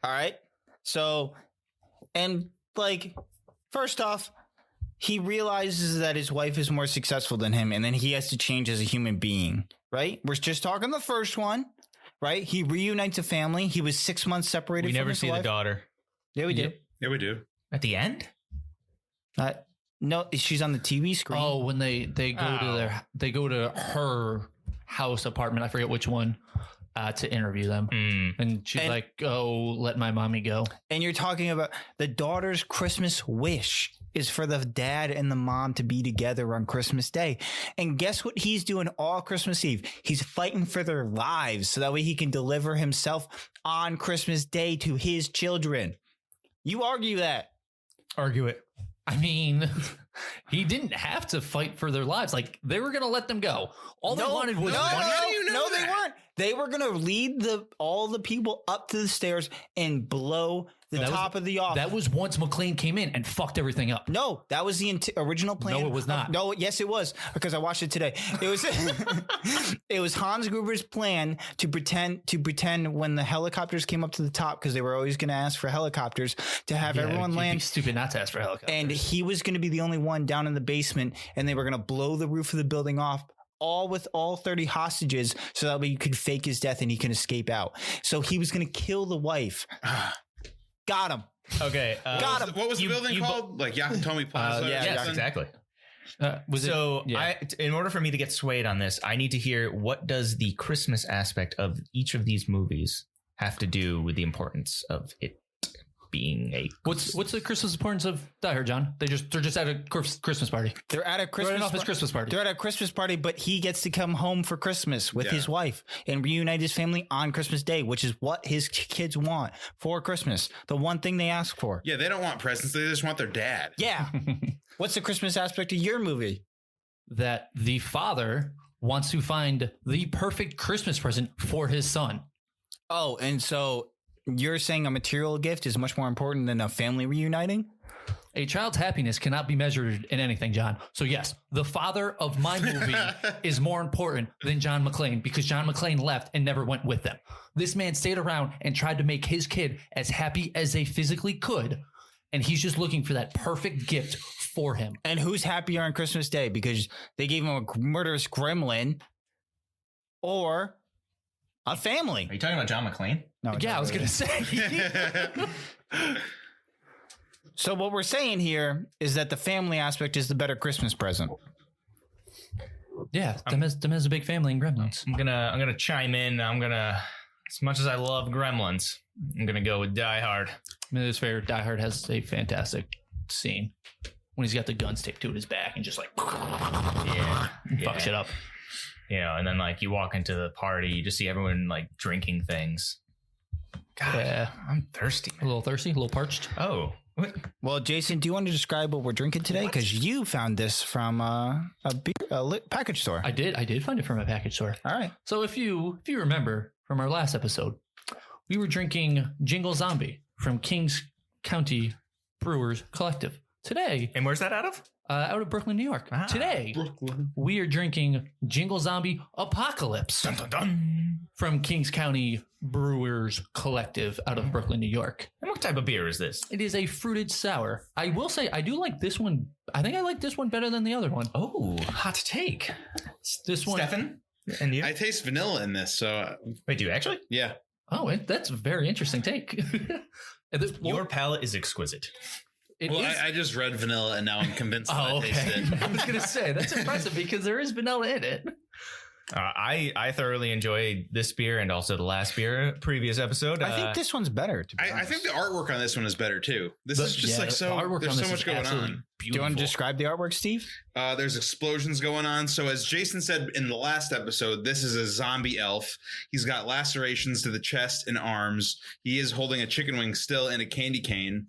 All right. So, and like, first off, he realizes that his wife is more successful than him, and then he has to change as a human being, right? We're just talking the first one, right? He reunites a family. He was 6 months separated We from never his see wife. the daughter. Yeah, we Yep. did. Yeah, we do. At the end? No, she's on the TV screen. Oh, when they go to her house apartment. I forget which one. To interview them, and she's And- like, "Oh, let my mommy go." And you're talking about the daughter's Christmas wish is for the dad and the mom to be together on Christmas Day. And guess what he's doing all Christmas Eve? He's fighting for their lives so that way he can deliver himself on Christmas Day to his children. You argue that. Argue it. I mean, he didn't have to fight for their lives. Like they were gonna let them go. All they wanted was one. How do you know they that? weren't. They were going to lead all the people up to the stairs and blow the That was- top of the office. That was once McClane came in and fucked everything up. No, that was the original plan. No, it was not. No, yes, it was because I watched it today. It was it was Hans Gruber's plan to pretend when the helicopters came up to the top because they were always going to ask for helicopters to have everyone you'd be land. stupid not to ask for helicopters. And he was going to be the only one down in the basement, and they were going to blow the roof of the building off. All with all 30 hostages so that way you could fake his death and he can escape out. So he was going to kill the wife. Got him. Okay. Got him. What was the building called? Like Yakatomi Plaza? or yeah, Yes, something? exactly. was So, it? Yeah. in order for me to get swayed on this, I need to hear what does the Christmas aspect of each of these movies have to do with the importance of it being a What's the Christmas importance of Die Hard, John? They're just at a Christmas party. They're at a They're Christmas at an office Christmas party. They're at a Christmas party, but he gets to come home for Christmas with Yeah. his wife and reunite his family on Christmas Day, which is what his kids want for Christmas. The one thing they ask for. Yeah, they don't want presents. They just want their dad. Yeah. What's the Christmas aspect of your movie? That the father wants to find the perfect Christmas present for his son. Oh, and so you're saying a material gift is much more important than a family reuniting? A child's happiness cannot be measured in anything, John. So yes, the father of my movie is more important than John McClane because John McClane left and never went with them. This man stayed around and tried to make his kid as happy as they physically could. And he's just looking for that perfect gift for him. And who's happier on Christmas Day because they gave him a murderous gremlin or a family? Are you talking about John McClane? No, Yeah, I was going to say. So what we're saying here is that the family aspect is the better Christmas present. Yeah, them has a big family in Gremlins. I'm gonna chime in. As much as I love Gremlins, I'm gonna go with Die Hard. I mean, it's fair. Die Hard has a fantastic scene when he's got the gun taped to his back and just like fuck shit up. You know, and then like you walk into the party, you just see everyone like drinking things. God, Yeah. I'm thirsty. A little thirsty, a little parched. Oh, what? Well, Jason, do you want to describe what we're drinking today? Because you found this from a package store. I did find it from a package store. All right. So if you remember from our last episode, we were drinking Jingle Zombie from Kings County Brewers Collective. Today, And where's that out of? out of Brooklyn, New York. Ah. Today, we are drinking Jingle Zombie Apocalypse Dun, dun, dun. from Kings County Brewers Collective out of Brooklyn, New York. And what type of beer is this? It is a fruited sour. I will say I do like this one. I think I like this one better than the other one. Oh, hot take. This one. Stefan? And you? I taste vanilla in this, so Wait, do you actually? yeah. Oh, that's a very interesting take. And Your palate is exquisite. it Well, is- I just read vanilla, and now I'm convinced that Oh, I taste okay. it. I was gonna say that's impressive because there is vanilla in it. I thoroughly enjoyed this beer and also the last beer, previous episode. I think this one's better. To be I honest. think the artwork on this one is better too. This is just like the so. artwork There's on so this much is going absolutely on. Do you want to beautiful. describe the artwork, Steve? There's explosions going on. So as Jason said in the last episode, this is a zombie elf. He's got lacerations to the chest and arms. He is holding a chicken wing still and a candy cane.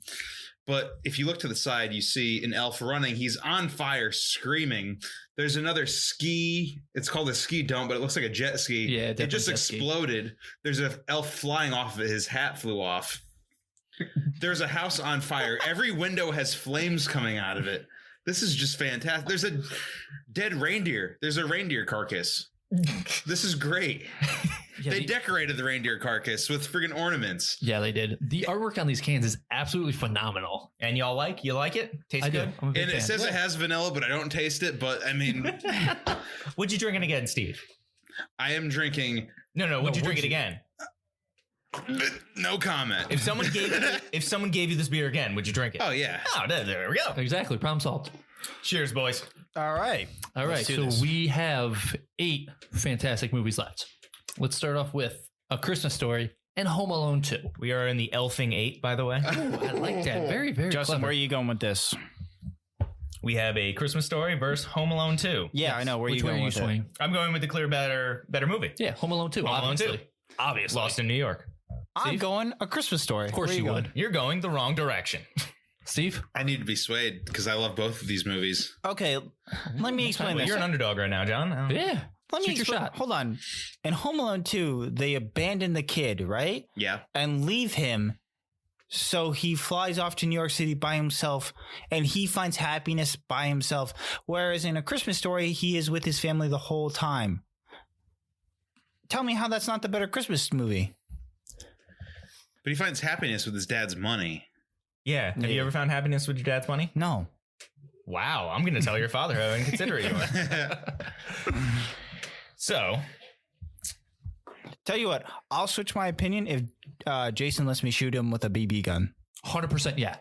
But if you look to the side, you see an elf running. He's on fire, screaming. There's another ski. It's called a ski dome, but it looks like a jet ski. Yeah, it just definitely jet ski. exploded. There's an elf flying off of it. His hat flew off. There's a house on fire. Every window has flames coming out of it. This is just fantastic. There's a dead reindeer. There's a reindeer carcass. This is great. Yeah, They decorated the reindeer carcass with friggin' ornaments. yeah, they did. The artwork on these cans is absolutely phenomenal. And y'all you like it? Tastes I do. good? I'm a big And fan. it says it has vanilla, but I don't taste it. But I mean, What'd you drink it again, Steve? I am drinking. No, would you drink it would you? again? No comment. If someone gave you this beer again, would you drink it? Oh yeah. Oh, there we go. Exactly. Problem solved. Cheers, boys. All right. All right. Let's do So this. we have 8 fantastic movies left. Let's start off with A Christmas Story and Home Alone 2. We are in the Elfing 8, by the way. Ooh, I like that. Very, very Justin, clever. where are you going with this? We have A Christmas Story versus Home Alone 2. Yeah, I know. Where Which you way going are you with it? swinging? I'm going with the clear better movie. Yeah, Home Alone 2. Home Alone obviously. 2. Obviously. Lost in New York. I'm Steve? going A Christmas Story. Of course Where you going? would. You're going the wrong direction. Steve? I need to be swayed because I love both of these movies. Okay, let me explain Well, this. you're an underdog right now, John. Yeah. Let me Shoot your explain. shot. Hold on. In Home Alone 2, they abandon the kid, right? Yeah. And leave him. So he flies off to New York City by himself and he finds happiness by himself. Whereas in A Christmas Story, he is with his family the whole time. Tell me how that's not the better Christmas movie. But he finds happiness with his dad's money. Yeah. Have you ever found happiness with your dad's money? No. Wow. I'm going to tell your father how inconsiderate you are. So, Tell you what, I'll switch my opinion if Jason lets me shoot him with a BB gun. 100% yeah.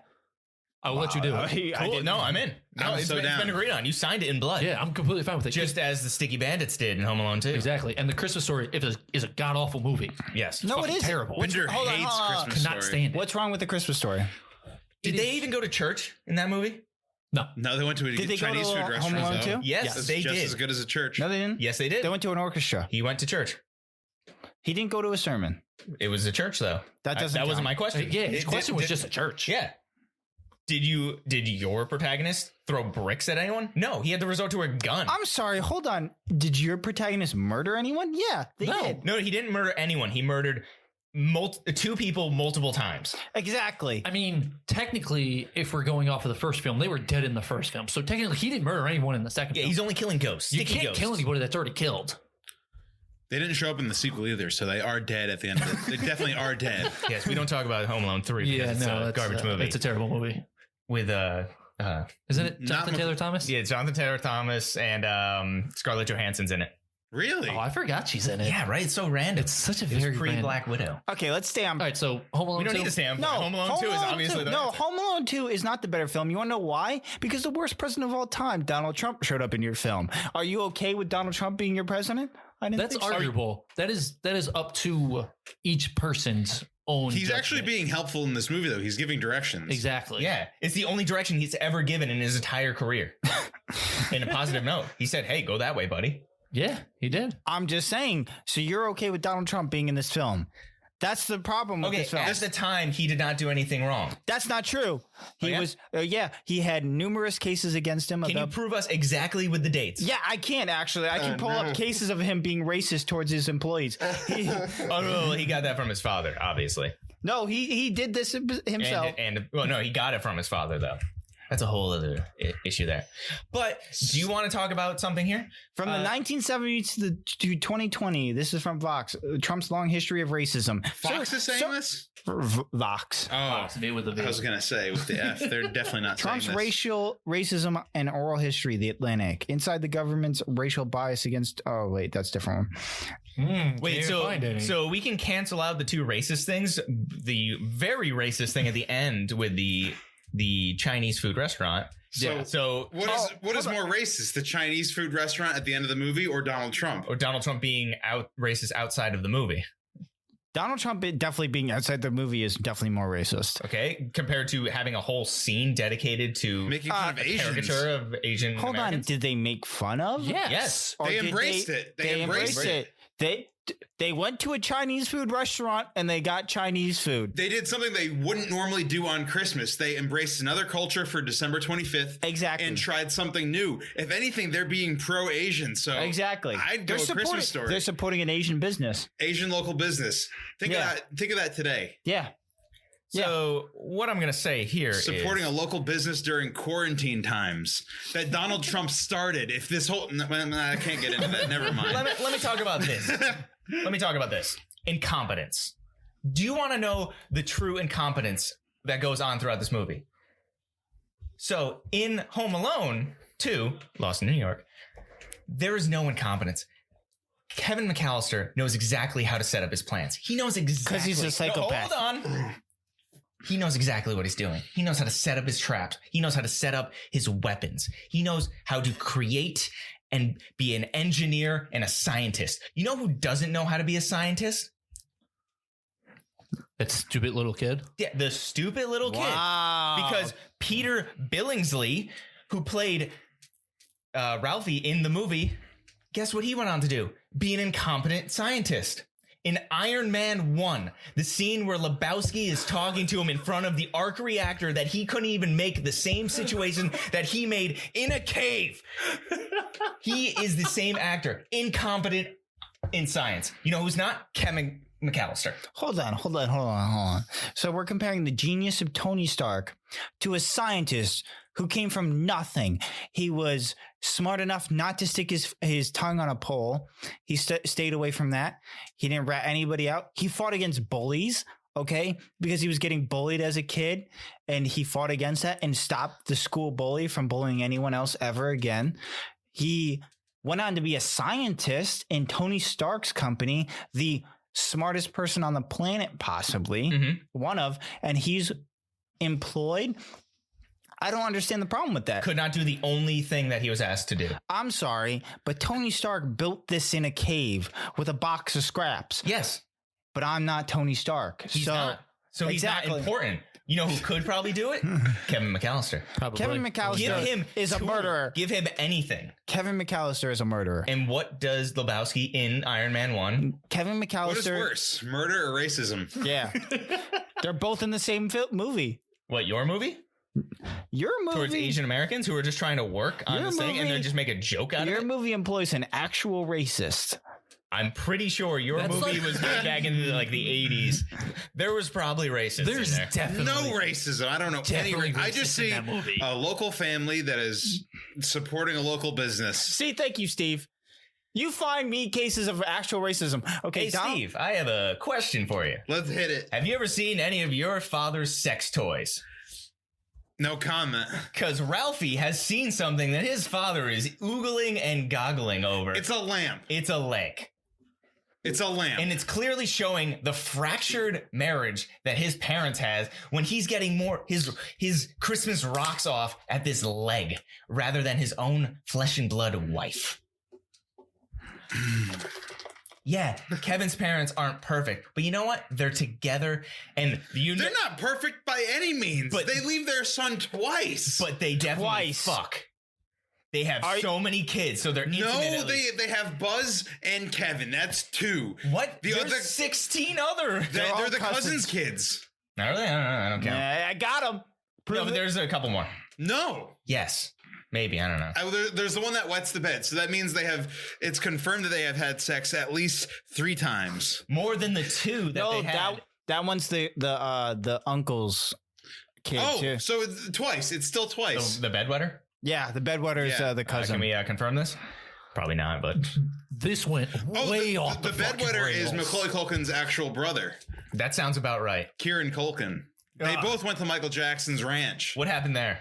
I will let you do it. cool. No, I'm in. No, I'm it's so been down. agreed on. You signed it in blood. Yeah, I'm completely fine with it. Just as the Sticky Bandits did in Home Alone 2. Exactly. And The Christmas Story is a god awful movie. Yes. No, it Fucking is terrible. Bender hold on, hates hold on. Christmas Cannot Story. stand it. What's wrong with The Christmas Story? Did It they is- even go to church in that movie? No. No, they went to a Did they go Chinese to, food Home restaurant. Alone though. too? Yes, That's they just did. as good as a church. No, they didn't. Yes, they did. They went to an orchestra. He went to church. He didn't go to a sermon. It was a church, though. That doesn't That wasn't count. my question. Yeah, his It- question did- was just a church. Yeah. Did your protagonist throw bricks at anyone? No, he had to resort to a gun. I'm sorry. Hold on. Did your protagonist murder anyone? Yeah, they No. did. No, he didn't murder anyone. He murdered 2 people multiple times. Exactly. I mean, technically, if we're going off of the first film, they were dead in the first film. So technically, he didn't murder anyone in the second Yeah, film. he's only killing ghosts. You Sticky can't ghosts. kill anybody that's already killed. They didn't show up in the sequel either, so they are dead at the end of it. They definitely are dead. Yes, we don't talk about Home Alone 3 because it's a that's garbage movie. It's a terrible movie. With Isn't it Not Jonathan with- Taylor Thomas? Yeah, Jonathan Taylor Thomas and Scarlett Johansson's in it. Really? Oh, I forgot she's in it. Yeah, right. It's so random. It's such a It was very pre random. Black Widow. Okay, let's stay on. All right, so Home Alone We don't 2? need to stay on. No, Home Alone 2 is obviously the No, answer. Home Alone 2 is not the better film. You want to know why? Because the worst president of all time, Donald Trump, showed up in your film. Are you okay with Donald Trump being your president? I didn't That's think so. arguable. That is up to each person's own. He's actually judgment. being helpful in this movie, though. He's giving directions. Exactly. Yeah, it's the only direction he's ever given in his entire career. In a positive note, he said, "Hey, go that way, buddy." Yeah, he did. I'm just saying. So you're okay with Donald Trump being in this film? That's the problem with Okay, this film. at the time, he did not do anything wrong. That's not true. He yeah? was, he had numerous cases against him. Can you about- prove us exactly with the dates? yeah, I can actually. I can pull up cases of him being racist towards his employees. Oh no, he got that from his father, obviously. No, he did this himself. And well, no, he got it from his father, though. That's a whole other issue there. But do you want to talk about something here? From the 1970s to 2020, this is from Vox. Trump's long history of racism. Fox is saying this? Vox. Oh, with the I was going to say with the F. They're definitely not Trump's saying this. racial racism and oral history, The Atlantic. Inside the government's racial bias against. Oh wait, that's a different one. Wait, so we can cancel out the two racist things. The very racist thing at the end with the Chinese food restaurant. So- So What is more racist, the Chinese food restaurant at the end of the movie or Donald Trump? or Donald Trump being racist outside of the movie? Donald Trump definitely being outside the movie is definitely more racist. Okay, compared to having a whole scene dedicated to Making fun of Asians. caricature of Asian Hold on, Americans. did they make fun of? Yes. Or They did embraced it. They embraced it. They went to a Chinese food restaurant and they got Chinese food. They did something they wouldn't normally do on Christmas. They embraced another culture for December 25th. Exactly. And tried something new. If anything, they're being pro-Asian. So Exactly. I'd go a Christmas story. They're supporting an Asian business. Asian local business. Think Yeah. of that. Think of that today. Yeah. So what I'm going to say here Supporting is, a local business during quarantine times that Donald Trump started. If this whole I can't get into that. Never mind. let me talk about this. Let me talk about this. Incompetence. Do you want to know the true incompetence that goes on throughout this movie? So in Home Alone 2, Lost in New York, there is no incompetence. Kevin McAllister knows exactly how to set up his plans. He knows exactly. 'Cause he's a psychopath. No, hold on. He knows exactly what he's doing. He knows how to set up his traps. He knows how to set up his weapons. He knows how to create and be an engineer and a scientist. You know who doesn't know how to be a scientist? That stupid little kid. Yeah, the stupid little kid. Wow. Because Peter Billingsley, who played Ralphie in the movie, guess what he went on to do? Be an incompetent scientist. In Iron Man 1, the scene where Lebowski is talking to him in front of the arc reactor that he couldn't even make the same situation that he made in a cave. He is the same actor, incompetent in science. You know who's not? Kevin McAllister. Hold on. So we're comparing the genius of Tony Stark to a scientist who came from nothing. He was smart enough not to stick his tongue on a pole. He stayed away from that. He didn't rat anybody out. He fought against bullies, okay, because he was getting bullied as a kid, and he fought against that and stopped the school bully from bullying anyone else ever again. He went on to be a scientist in Tony Stark's company, the smartest person on the planet, possibly one of, and he's employed. I don't understand the problem with that. Could not do the only thing that he was asked to do. I'm sorry, but Tony Stark built this in a cave with a box of scraps. Yes, But I'm not Tony Stark. he's not. So he's Exactly. not important. You know who could probably do it? Kevin McAllister. Probably. Kevin McAllister Give him is a tool. murderer. Give him anything. Kevin McAllister is a murderer. And what does Lebowski in Iron Man 1? Kevin McAllister. What is worse, murder or racism? Yeah. They're both in the same movie. What, your movie? Your movie. Towards Asian Americans who are just trying to work on Your this thing and movie- then just make a joke out Your of it? movie employs an actual racist. I'm pretty sure your That's movie like- was made back in the 80s. There was probably racists There's in there. definitely No racism. I don't know any. Definitely I just racist in see that movie. a local family that is supporting a local business. See, thank you, Steve. You find me cases of actual racism. Okay, Hey, Dom- Steve, I have a question for you. Let's hit it. Have you ever seen any of your father's sex toys? No comment. Because Ralphie has seen something that his father is oogling and goggling over. It's a lamp. It's a leg. It's a lamp. And it's clearly showing the fractured marriage that his parents has when he's getting more his Christmas rocks off at this leg rather than his own flesh and blood wife. Yeah, Kevin's parents aren't perfect, but you know what? They're together, and They're not perfect by any means. But- they leave their son twice. but they definitely Twice. fuck. They have so many kids, so they're no, intimate at least. they have Buzz and Kevin. That's 2. What? The There's other 16 other. They're all the cousins. cousins' kids. No, really? I don't count. I got him. No, but there's a couple more. No. Yes, maybe. I don't know. There's the one that wets the bed. So that means it's confirmed that they have had sex at least 3 times. More than the 2 that they had. that one's the uncle's kid too. So it's twice. It's still twice. The bedwetter? Yeah, the bedwetter is Yeah. the cousin. Can we confirm this? Probably not, but This went way off the fucking bedwetter is rails. Macaulay Culkin's actual brother, that sounds about right. Kieran Culkin. They both went to Michael Jackson's ranch. What happened there?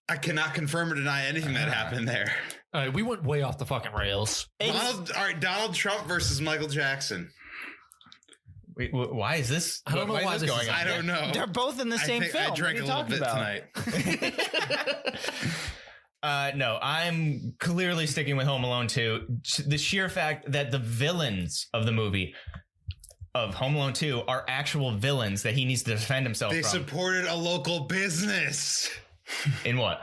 I cannot confirm or deny anything that happened there. All right, we went way off the fucking rails. Donald Trump versus Michael Jackson. Wait, why is this? I don't know why this going is- on? I don't know. They're both in the same I film. drank a what are little you bit talking about? tonight. No, I'm clearly sticking with Home Alone 2. The sheer fact that the villains of the movie of Home Alone 2 are actual villains that he needs to defend himself They from. supported a local business. In what?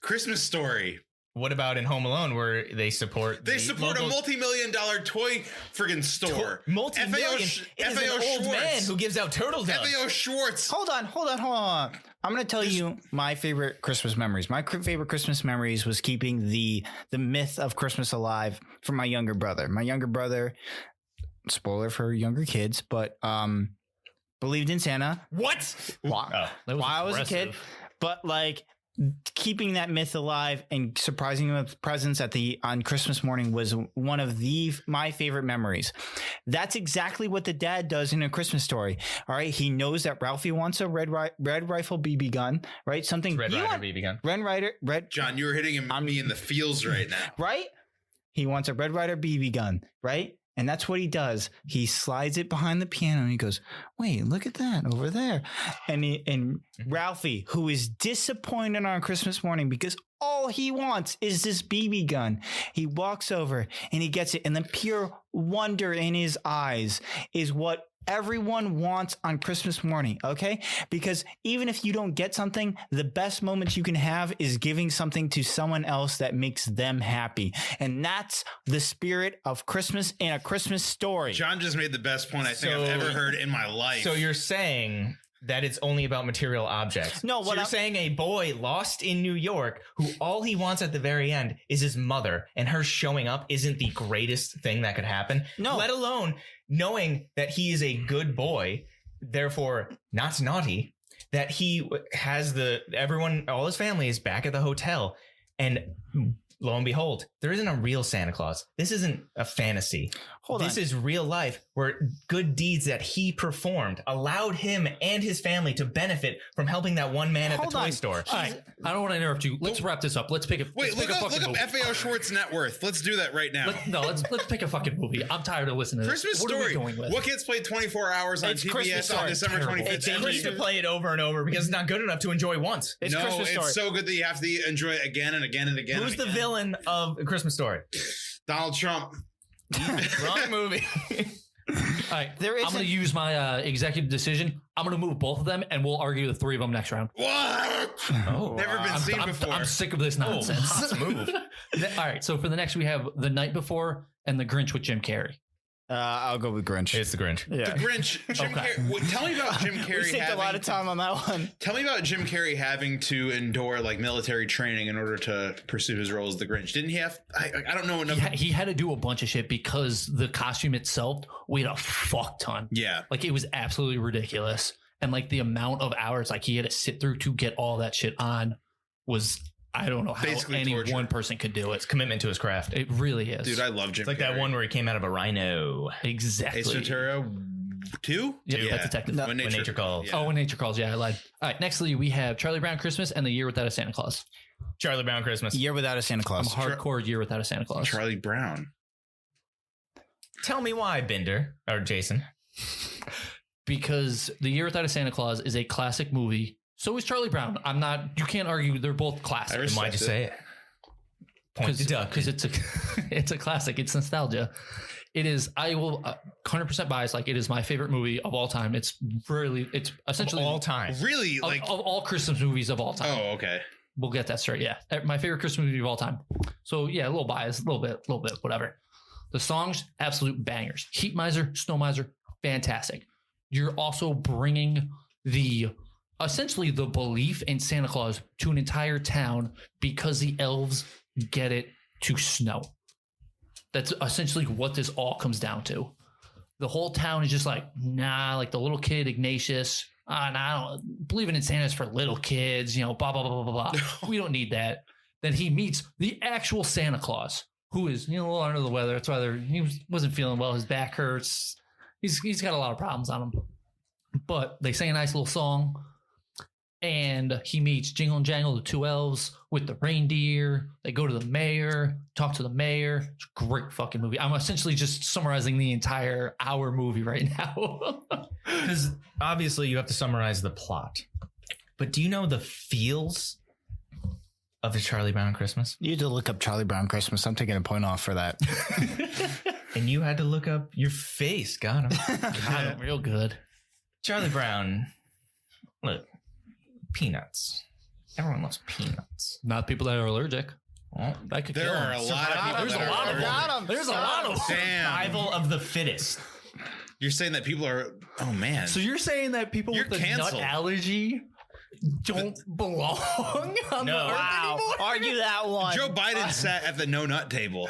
Christmas Story. What about in Home Alone where they support? They the support a local multi-million-dollar toy friggin' store. multi-million. It is an old man who gives out turtle doves. FAO Schwartz. Hold on. I'm going to tell you my favorite Christmas memories. My favorite Christmas memories was keeping the myth of Christmas alive from my younger brother. My younger brother, spoiler for younger kids, but believed in Santa. What? While, That was while I was a kid, aggressive. but like keeping that myth alive and surprising him with presents on Christmas morning was one of my favorite memories. That's exactly what the dad does in A Christmas Story. All right, he knows that Ralphie wants a red rifle BB gun, right? Something Red Ryder BB gun. Red John, you're hitting me in the feels right now. right? He wants a Red Ryder BB gun, right? And that's what he does. He slides it behind the piano and he goes, wait, look at that over there. And Ralphie, who is disappointed on Christmas morning because all he wants is this BB gun, he walks over and he gets it. And the pure wonder in his eyes is what everyone wants on Christmas morning, okay? Because even if you don't get something, the best moments you can have is giving something to someone else that makes them happy. And that's the spirit of Christmas in A Christmas Story. John just made the best point I think I've ever heard in my life. So you're saying that it's only about material objects. No, so what you're I'm- saying a boy lost in New York who all he wants at the very end is his mother, and her showing up isn't the greatest thing that could happen. No. Let alone knowing that he is a good boy, therefore not naughty, that he has all his family is back at the hotel, and lo and behold, there isn't a real Santa Claus. This isn't a fantasy. This is real life where good deeds that he performed allowed him and his family to benefit from helping that one man at the toy store. All right, I don't want to interrupt you. Let's wrap this up. Let's pick a Wait, let's pick look a up fucking movie. FAO Schwartz net worth. Let's do that right now. Let's pick a fucking movie. I'm tired of listening to Christmas this. What Story. are we going with? What gets played 24 hours on It's Christmas TBS on Story. December Terrible. 25th? It's dangerous to play it over and over because it's not good enough to enjoy once. It's No, Christmas Story. it's so good that you have to enjoy it again and again and again. Who's and the again. villain of A Christmas Story? Donald Trump. Wrong movie. All right, There I'm isn't- going to use my executive decision. I'm going to move both of them, and we'll argue the 3 of them next round. What? Oh, Never been seen before. I'm sick of this nonsense. move. All right, so for the next, we have The Night Before and The Grinch with Jim Carrey. I'll go with Grinch. It's the Grinch. Yeah. The Grinch. Jim Okay. Carrey. Tell me about Jim We Carrey saved a lot of time on that one. Tell me about Jim Carrey having to endure like military training in order to pursue his role as the Grinch. Didn't he have? I don't know enough. He had to do a bunch of shit because the costume itself weighed a fuck ton. Yeah. Like it was absolutely ridiculous. And like the amount of hours like he had to sit through to get all that shit on was, I don't know how Basically any torture. one person could do it. It's commitment to his craft. It really is. Dude, I love Jim It's like Carrey. that one where he came out of a rhino. Exactly. Ace Ventura. 2? Yep, Yeah. that's detective. No. When nature calls. Yeah. Oh, When Nature Calls. Yeah, I lied. All right, nextly we have Charlie Brown Christmas and The Year Without a Santa Claus. Charlie Brown Christmas. Year Without a Santa I'm Claus. hardcore Year Without a Santa Claus. Charlie Brown. Tell me why, Binder or Jason. Because The Year Without a Santa Claus is a classic movie. So is Charlie Brown. You can't argue they're both classic. I Then why'd you say it? Point deducted. Because it's a classic. It's nostalgia. It is. I will 100% biased. Like, it is my favorite movie of all time. It's essentially all time. Really? of, Like, of all Christmas movies of all time. oh, okay. We'll get that straight. Yeah, my favorite Christmas movie of all time. So yeah, a little biased, a little bit, whatever. The songs, absolute bangers. Heat Miser, Snow Miser, fantastic. You're also bringing essentially the belief in Santa Claus to an entire town because the elves get it to snow. That's essentially what this all comes down to. The whole town is just like, nah, like the little kid Ignatius. Nah, I don't believing in Santa's for little kids, blah, blah, blah, blah, blah. We don't need that. Then he meets the actual Santa Claus, who is, a little under the weather. That's why he wasn't feeling well. His back hurts. He's got a lot of problems on him. But they sing a nice little song. And he meets Jingle and Jangle, the two elves, with the reindeer. They go to the mayor, talk to the mayor. It's a great fucking movie. I'm essentially just summarizing the entire hour movie right now. Because obviously you have to summarize the plot. But do you know the feels of the Charlie Brown Christmas? You had to look up Charlie Brown Christmas. I'm taking a point off for that. And you had to look up your face. Got him. Got him real good. Charlie Brown. Look. Peanuts. Everyone loves peanuts. Not people that are allergic. Well, That could There kill are him. a lot of people. There's a that lot are of them. allergic. There's a lot of them. Damn. survival of the fittest. You're saying that people are. Oh man. So you're saying that people You're with a nut canceled. allergy don't belong on No. the earth Wow. anymore? Argue that one. Joe Biden sat at the no nut table.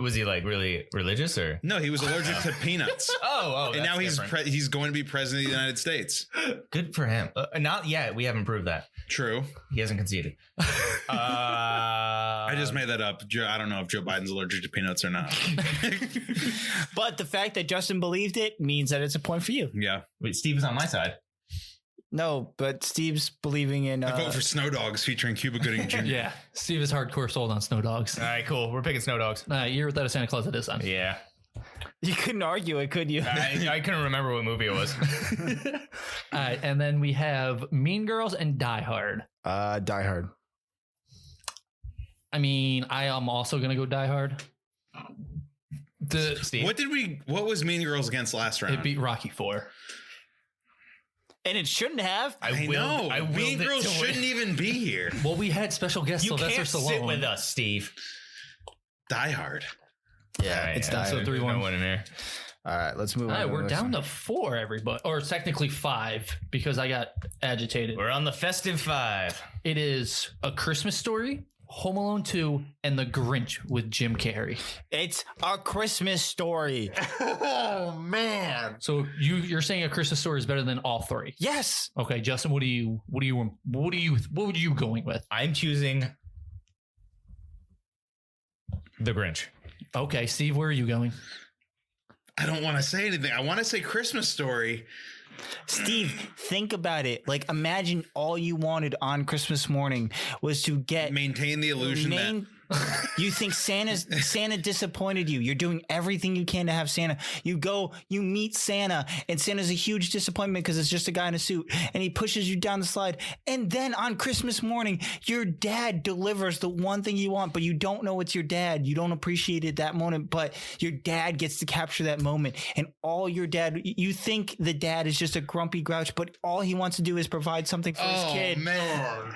Was he like really religious or? No, he was allergic to peanuts. Oh, And now he's going to be president of the United States. good for him. Not yet. We haven't proved that. True. He hasn't conceded. I just made that up. I don't know if Joe Biden's allergic to peanuts or not. But the fact that Justin believed it means that it's a point for you. Yeah. Wait, Steve is on my side. No, but Steve's believing in. I vote for Snow Dogs featuring Cuba Gooding Jr. Yeah. Steve is hardcore sold on Snow Dogs. All right, cool. We're picking Snow Dogs. Year Without a Santa Claus it is then. Yeah. You couldn't argue it, could you? I couldn't remember what movie it was. All right. And then we have Mean Girls and Die Hard. Die Hard. I mean, I am also going to go Die Hard. Steve. What was Mean Girls against last round? It beat Rocky 4. And it shouldn't have. I know. I willed Mean it Girls to win. shouldn't even be here. Well, we had special guest You Sylvester can't Stallone. sit with us, Steve. Die Hard. Yeah, it's Die so Hard. 3-1. No one in here. All right, let's move All on. right, to we're the next down one. to 4, everybody, or technically 5 because I got agitated. We're on the festive 5. It is A Christmas Story, Home Alone 2, and The Grinch with Jim Carrey. It's A Christmas Story. Oh man. So you're saying A Christmas Story is better than all 3? Yes. Okay, Justin, what are you going with? I'm choosing The Grinch. Okay, Steve, where are you going? I don't want to say anything. I want to say Christmas Story. Steve, think about it. Like, imagine all you wanted on Christmas morning was to get Maintain the illusion that you think Santa disappointed you. You're doing everything you can to have Santa. You go, you meet Santa, and Santa's a huge disappointment because it's just a guy in a suit, and he pushes you down the slide. And then on Christmas morning, your dad delivers the one thing you want, but you don't know it's your dad. You don't appreciate it that moment, but your dad gets to capture that moment. And all your dad, you think the dad is just a grumpy grouch, but all he wants to do is provide something for his kid. man.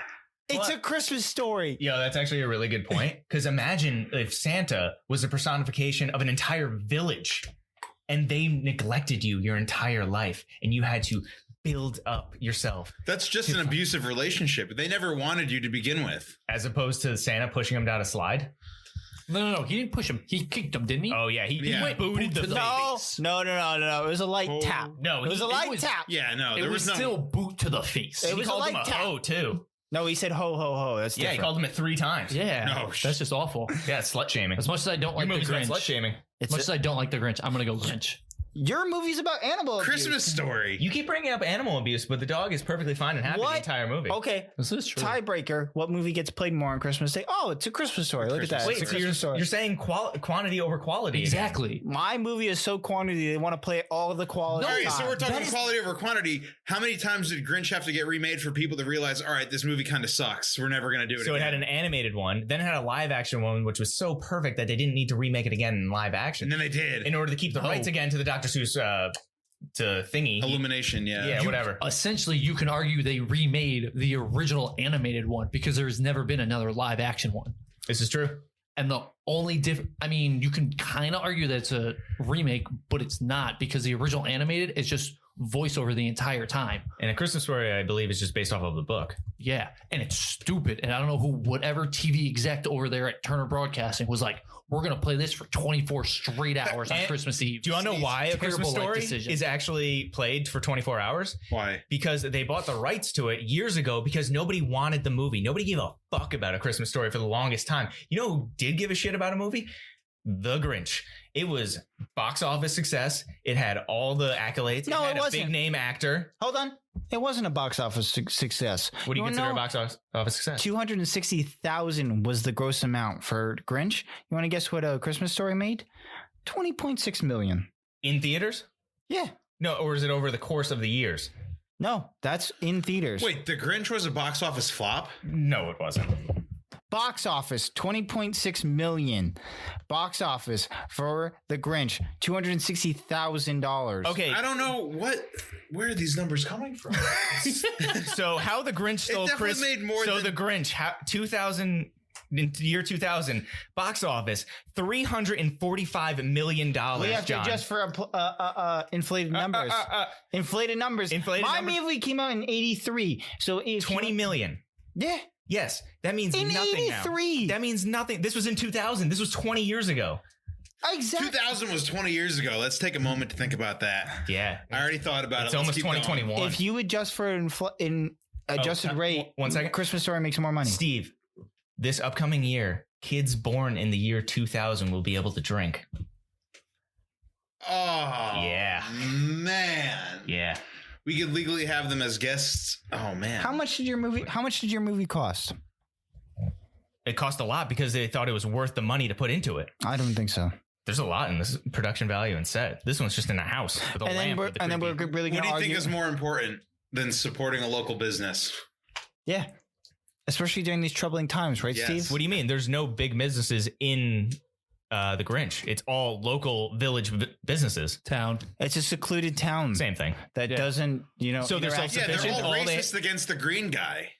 It's a Christmas story. Yo, that's actually a really good point. Because imagine if Santa was a personification of an entire village and they neglected you your entire life and you had to build up yourself That's just an abusive relationship. They never wanted you to begin with. as opposed to Santa pushing him down a slide. No, he didn't push him. He kicked him, didn't he? Oh, yeah. He Yeah. went booted the No, face. no. It was a light Oh. tap. No, It was a light tap. Yeah, no, it there was was no. still boot to the face. It He was a called him light a tap. hoe, too. No, he said ho ho ho. That's Yeah, he different. called him it 3 times. Yeah, No, that's just awful. Yeah, slut shaming. As much as I don't like the Your movie's about Grinch, slut shaming. as much as I don't like the Grinch, I'm gonna go Grinch. Your movie's about animal abuse. Christmas Story. You keep bringing up animal abuse, but the dog is perfectly fine and happy the What? entire movie. Okay. This is true. Tiebreaker. What movie gets played more on Christmas Day? Oh, it's A Christmas Story. Look at that. Christmas Wait, It's a so Christmas Story. you're saying quantity over quality? again. Exactly. My movie is so quantity, they want to play all the quality. All right, so time. we're talking That is- quality over quantity. How many times did Grinch have to get remade for people to realize, all right, this movie kind of sucks. We're never going to do it So it again. had an animated one, then it had a live action one, which was so perfect that they didn't need to remake it again in live action And then they did. in order to keep the rights again to the Dr. Seuss to thingy. Illumination, yeah. Yeah, whatever. Essentially, you can argue they remade the original animated one because there's never been another live action one. This is true. And the only I mean, you can kind of argue that it's a remake, but it's not because the original animated is just voiceover the entire time. And A Christmas Story, I believe, is just based off of the book. Yeah. And it's stupid. And I don't know whatever TV exec over there at Turner Broadcasting was like, we're going to play this for 24 straight hours on And Christmas Eve. Do you want to know why A Christmas Terrible life Story decision. is actually played for 24 hours? Why? Because they bought the rights to it years ago because nobody wanted the movie. Nobody gave a fuck about A Christmas Story for the longest time. You know who did give a shit about a movie? The Grinch. It was box office success. It had all the accolades. No, it had it a wasn't. big name actor. Hold on. It wasn't a box office success. What do you wanna consider know? a box office success? 260,000 was the gross amount for Grinch. You want to guess what A Christmas Story made? 20.6 million. In theaters? Yeah. No, or is it over the course of the years? No, that's in theaters. Wait, The Grinch was a box office flop? No, it wasn't. Box office, 20.6 million. Box office for The Grinch, $260,000. Okay, I don't know where are these numbers coming from? so how the Grinch stole definitely Christmas? made more So than- the Grinch, in the year 2000, box office $345 million. We have to John. adjust for inflated numbers. Inflated numbers. Inflated My numbers. movie came out in 83. So if 20 million. Yeah. Yes, that means In nothing 83. now. That means nothing. This was in 2000. This was 20 years ago. Exactly. 2000 was 20 years ago. Let's take a moment to think about that. Yeah, I already thought about it's it. Let's almost keep going. 2021. If you adjust for adjusted rate, 1 second. Christmas Story makes more money. Steve, this upcoming year, kids born in the year 2000 will be able to drink. Oh, Yeah. man. Yeah. We could legally have them as guests. Oh, man. How much did your movie cost? It cost a lot because they thought it was worth the money to put into it. I don't think so. There's a lot in this production value and set. This one's just in a house with a And then lamp. we're with the and then we're creepy- really What going do to you think argue. is more important than supporting a local business? Yeah, especially during these troubling times, right, Yes. Steve? What do you mean? There's no big businesses in the Grinch. It's all local village businesses. Town. It's a secluded town Same thing. that Yeah. doesn't, So they're interact- Yeah, they're Sufficient. all All they- racist against the green guy.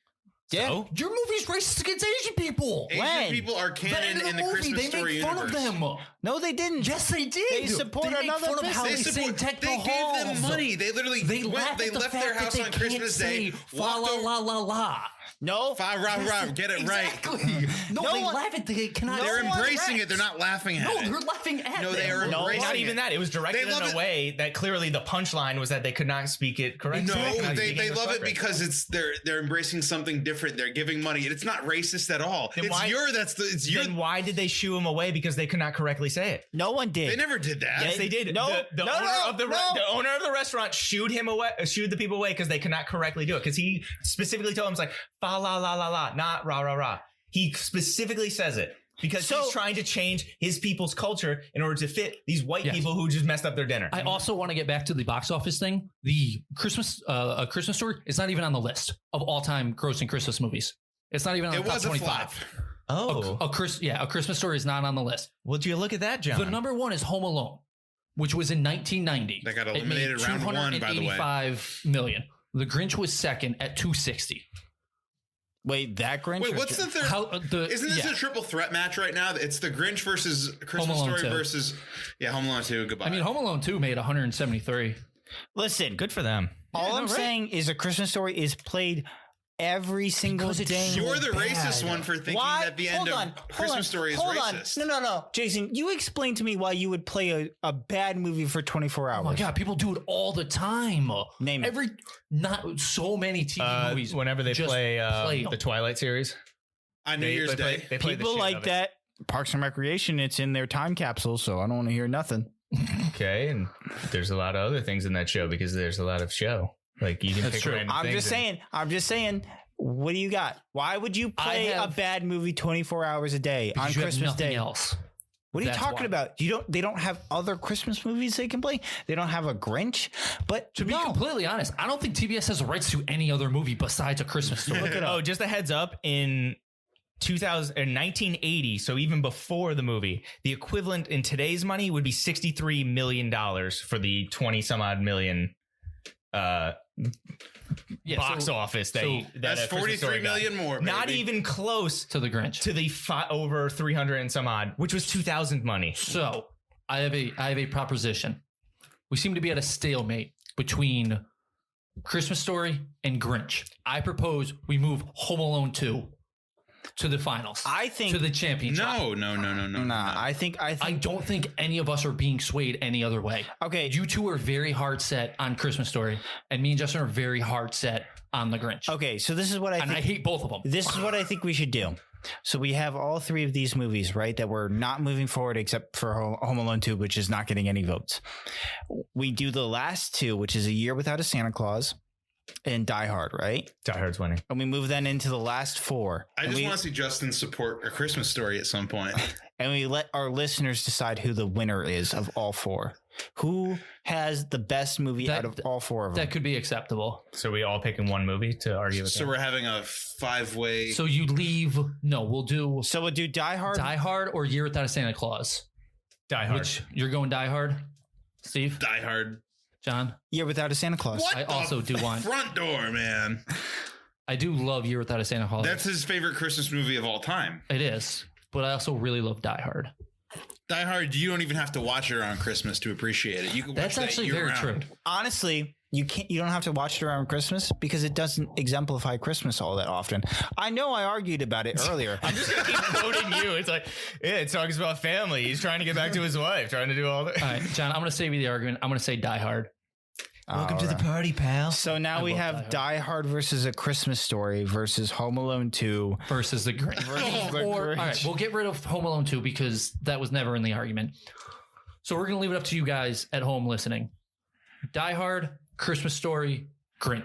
Yeah. So? Your movie's racist against Asian people. Asian When? people are The canon end of in the movie, Christmas they Story make fun universe. of them. No, they didn't. Yes, they did. They support make another fun of how business. they say deck the They gave them halls. money. They literally They laugh they at the left fact their that house they on can't Christmas Day. say fa walked la over- la la la. No. Fa, rah, rah, get it right. Exactly. No, No they one- laugh at they cannot. They're No one embracing reacts. it. They're not laughing at No, it. they're laughing at No, them. they are No, embracing Not it. even that. It was directed They love in a it. way that clearly the punchline was that they could not speak it correctly. No, Cannot they speak love English it correctly. because it's they're embracing something different. They're giving money. It's not racist at all. Then It's why- it's your. Then why did they shoo him away? Because they could not correctly say it. No one did. They never did that. Yes, they did. No, the no, owner no, of the no. the owner of the restaurant shooed him away, shooed the people away because they could not correctly do it. Because he specifically told him, "It's like fa la la la la, not rah rah rah." He specifically says it because So- he's trying to change his people's culture in order to fit these white Yes. people who just messed up their dinner. I also want to get back to the box office thing. The A Christmas Story is not even on the list of all-time grossing Christmas movies. It's not even on It the top was a 25. flop. oh, A Christmas Story is not on the list. would you look at that, John? The number one is Home Alone, which was in 1990. That got It made eliminated round one, by the way. $285 million. The Grinch was second at 260. Wait, that Grinch? Wait, or what's Ju- the third? How Isn't this yeah. a triple threat match right now? It's the Grinch versus Christmas Home Alone Story 2. versus Home Alone 2. Goodbye. I mean, Home Alone 2 made 173. Listen, Good for them. all Yeah, I'm no, right? saying is A Christmas Story is played every single Because it's day. so you're the bad. racist one for thinking Why? that the end Hold of on, Christmas Story is hold racist. On. No. Jason, you explain to me why you would play a bad movie for 24 hours. Oh my God, people do it all the time. Name it. Not so many TV movies. Whenever they just play play 'em. the Twilight series, On New Year's Day. They play the People shit like out of it. that. Parks and Recreation, it's in their time capsule, so I don't want to hear nothing. Okay, and there's a lot of other things in that show because there's a lot of show. Like you can That's pick true. random I'm things just saying. What do you got? Why would you play a bad movie 24 hours a day on Because you have Christmas nothing Day? else. What are you That's talking why. about? They don't have other Christmas movies they can play. They don't have a Grinch. But To be no. completely honest, I don't think TBS has the rights to any other movie besides A Christmas Story. Look it up. Oh, just a heads up, in 1980, so even before the movie, the equivalent in today's money would be $63 million for the 20 some odd million Yeah, box so- office that, so that That's A Christmas Story 43 got. million more. Not baby. even close to the Grinch. to the over 300 and some odd, which was 2000 money. So I have a proposition. We seem to be at a stalemate between Christmas Story and Grinch. I propose we move Home Alone 2 to the finals. I think to the championship. No. Nah, I think I don't think any of us are being swayed any other way. okay. You two are very hard set on Christmas Story, and me and Justin are very hard set on the Grinch. Okay, so this is what I And think. I hate both of them. This is what I think we should do. So we have all three of these movies, right? That we're not moving forward except for Home Alone 2, which is not getting any votes. We do the last two, which is A Year Without a Santa Claus and Die Hard, right? Die Hard's winning. And we move then into the last four. I and just we, want to see Justin support A Christmas Story at some point. and we let our listeners decide who the winner is of all four. Who has the best movie That- out of all four of them? That could be acceptable. So we all picking one movie to argue with. So we're having a 5-way. So you leave. No, we'll do So we'll do Die Hard. Die Hard or Year Without a Santa Claus. Die Hard. Which you're going Die Hard, Steve, Die Hard. John. Year Without a Santa Claus. What? I the also do want. Front door, man. I do love Year Without a Santa Claus. That's his favorite Christmas movie of all time. It is, but I also really love Die Hard. Die Hard, you don't even have to watch it around Christmas to appreciate it. You can watch That's that actually very year-round. true. Honestly, you don't have to watch it around Christmas because it doesn't exemplify Christmas all that often. I know I argued about it earlier. I'm just gonna keep quoting you. It's like, yeah, it talks about family. He's trying to get back to his wife, trying to do all that. All right, John, I'm going to save you the argument. I'm going to say Die Hard. Welcome to the Alright. party, pal. So now I we love have Die Hard versus A Christmas Story versus Home Alone 2 Versus the Grinch. versus The Or, Grinch. all right, we'll get rid of Home Alone 2 because that was never in the argument. So we're going to leave it up to you guys at home listening. Die Hard, Christmas Story, Grinch.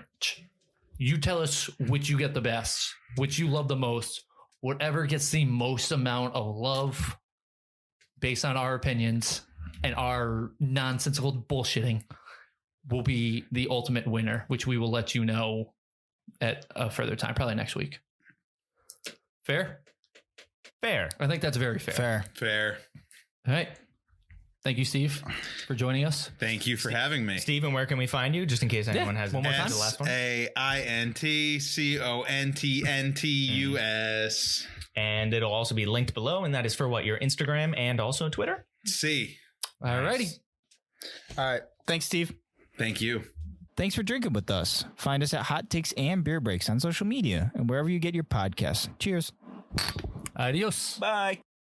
You tell us which you get the best, which you love the most, whatever gets the most amount of love based on our opinions and our nonsensical bullshitting will be the ultimate winner, which we will let you know at a further time, probably next week. Fair? Fair. I think that's very fair. Fair. Fair. All right. Thank you, Steve, for joining us. Thank you for having me. Steven, where can we find you? Just in case anyone has one more time. the last one. SAINTCONTNTUS. And it'll also be linked below, and that is for what, your Instagram and also Twitter? C. All righty. All right. Thanks, Steve. Thank you. Thanks for drinking with us. Find us at Hot Takes and Beer Breaks on social media and wherever you get your podcasts. Cheers. Adios. Bye.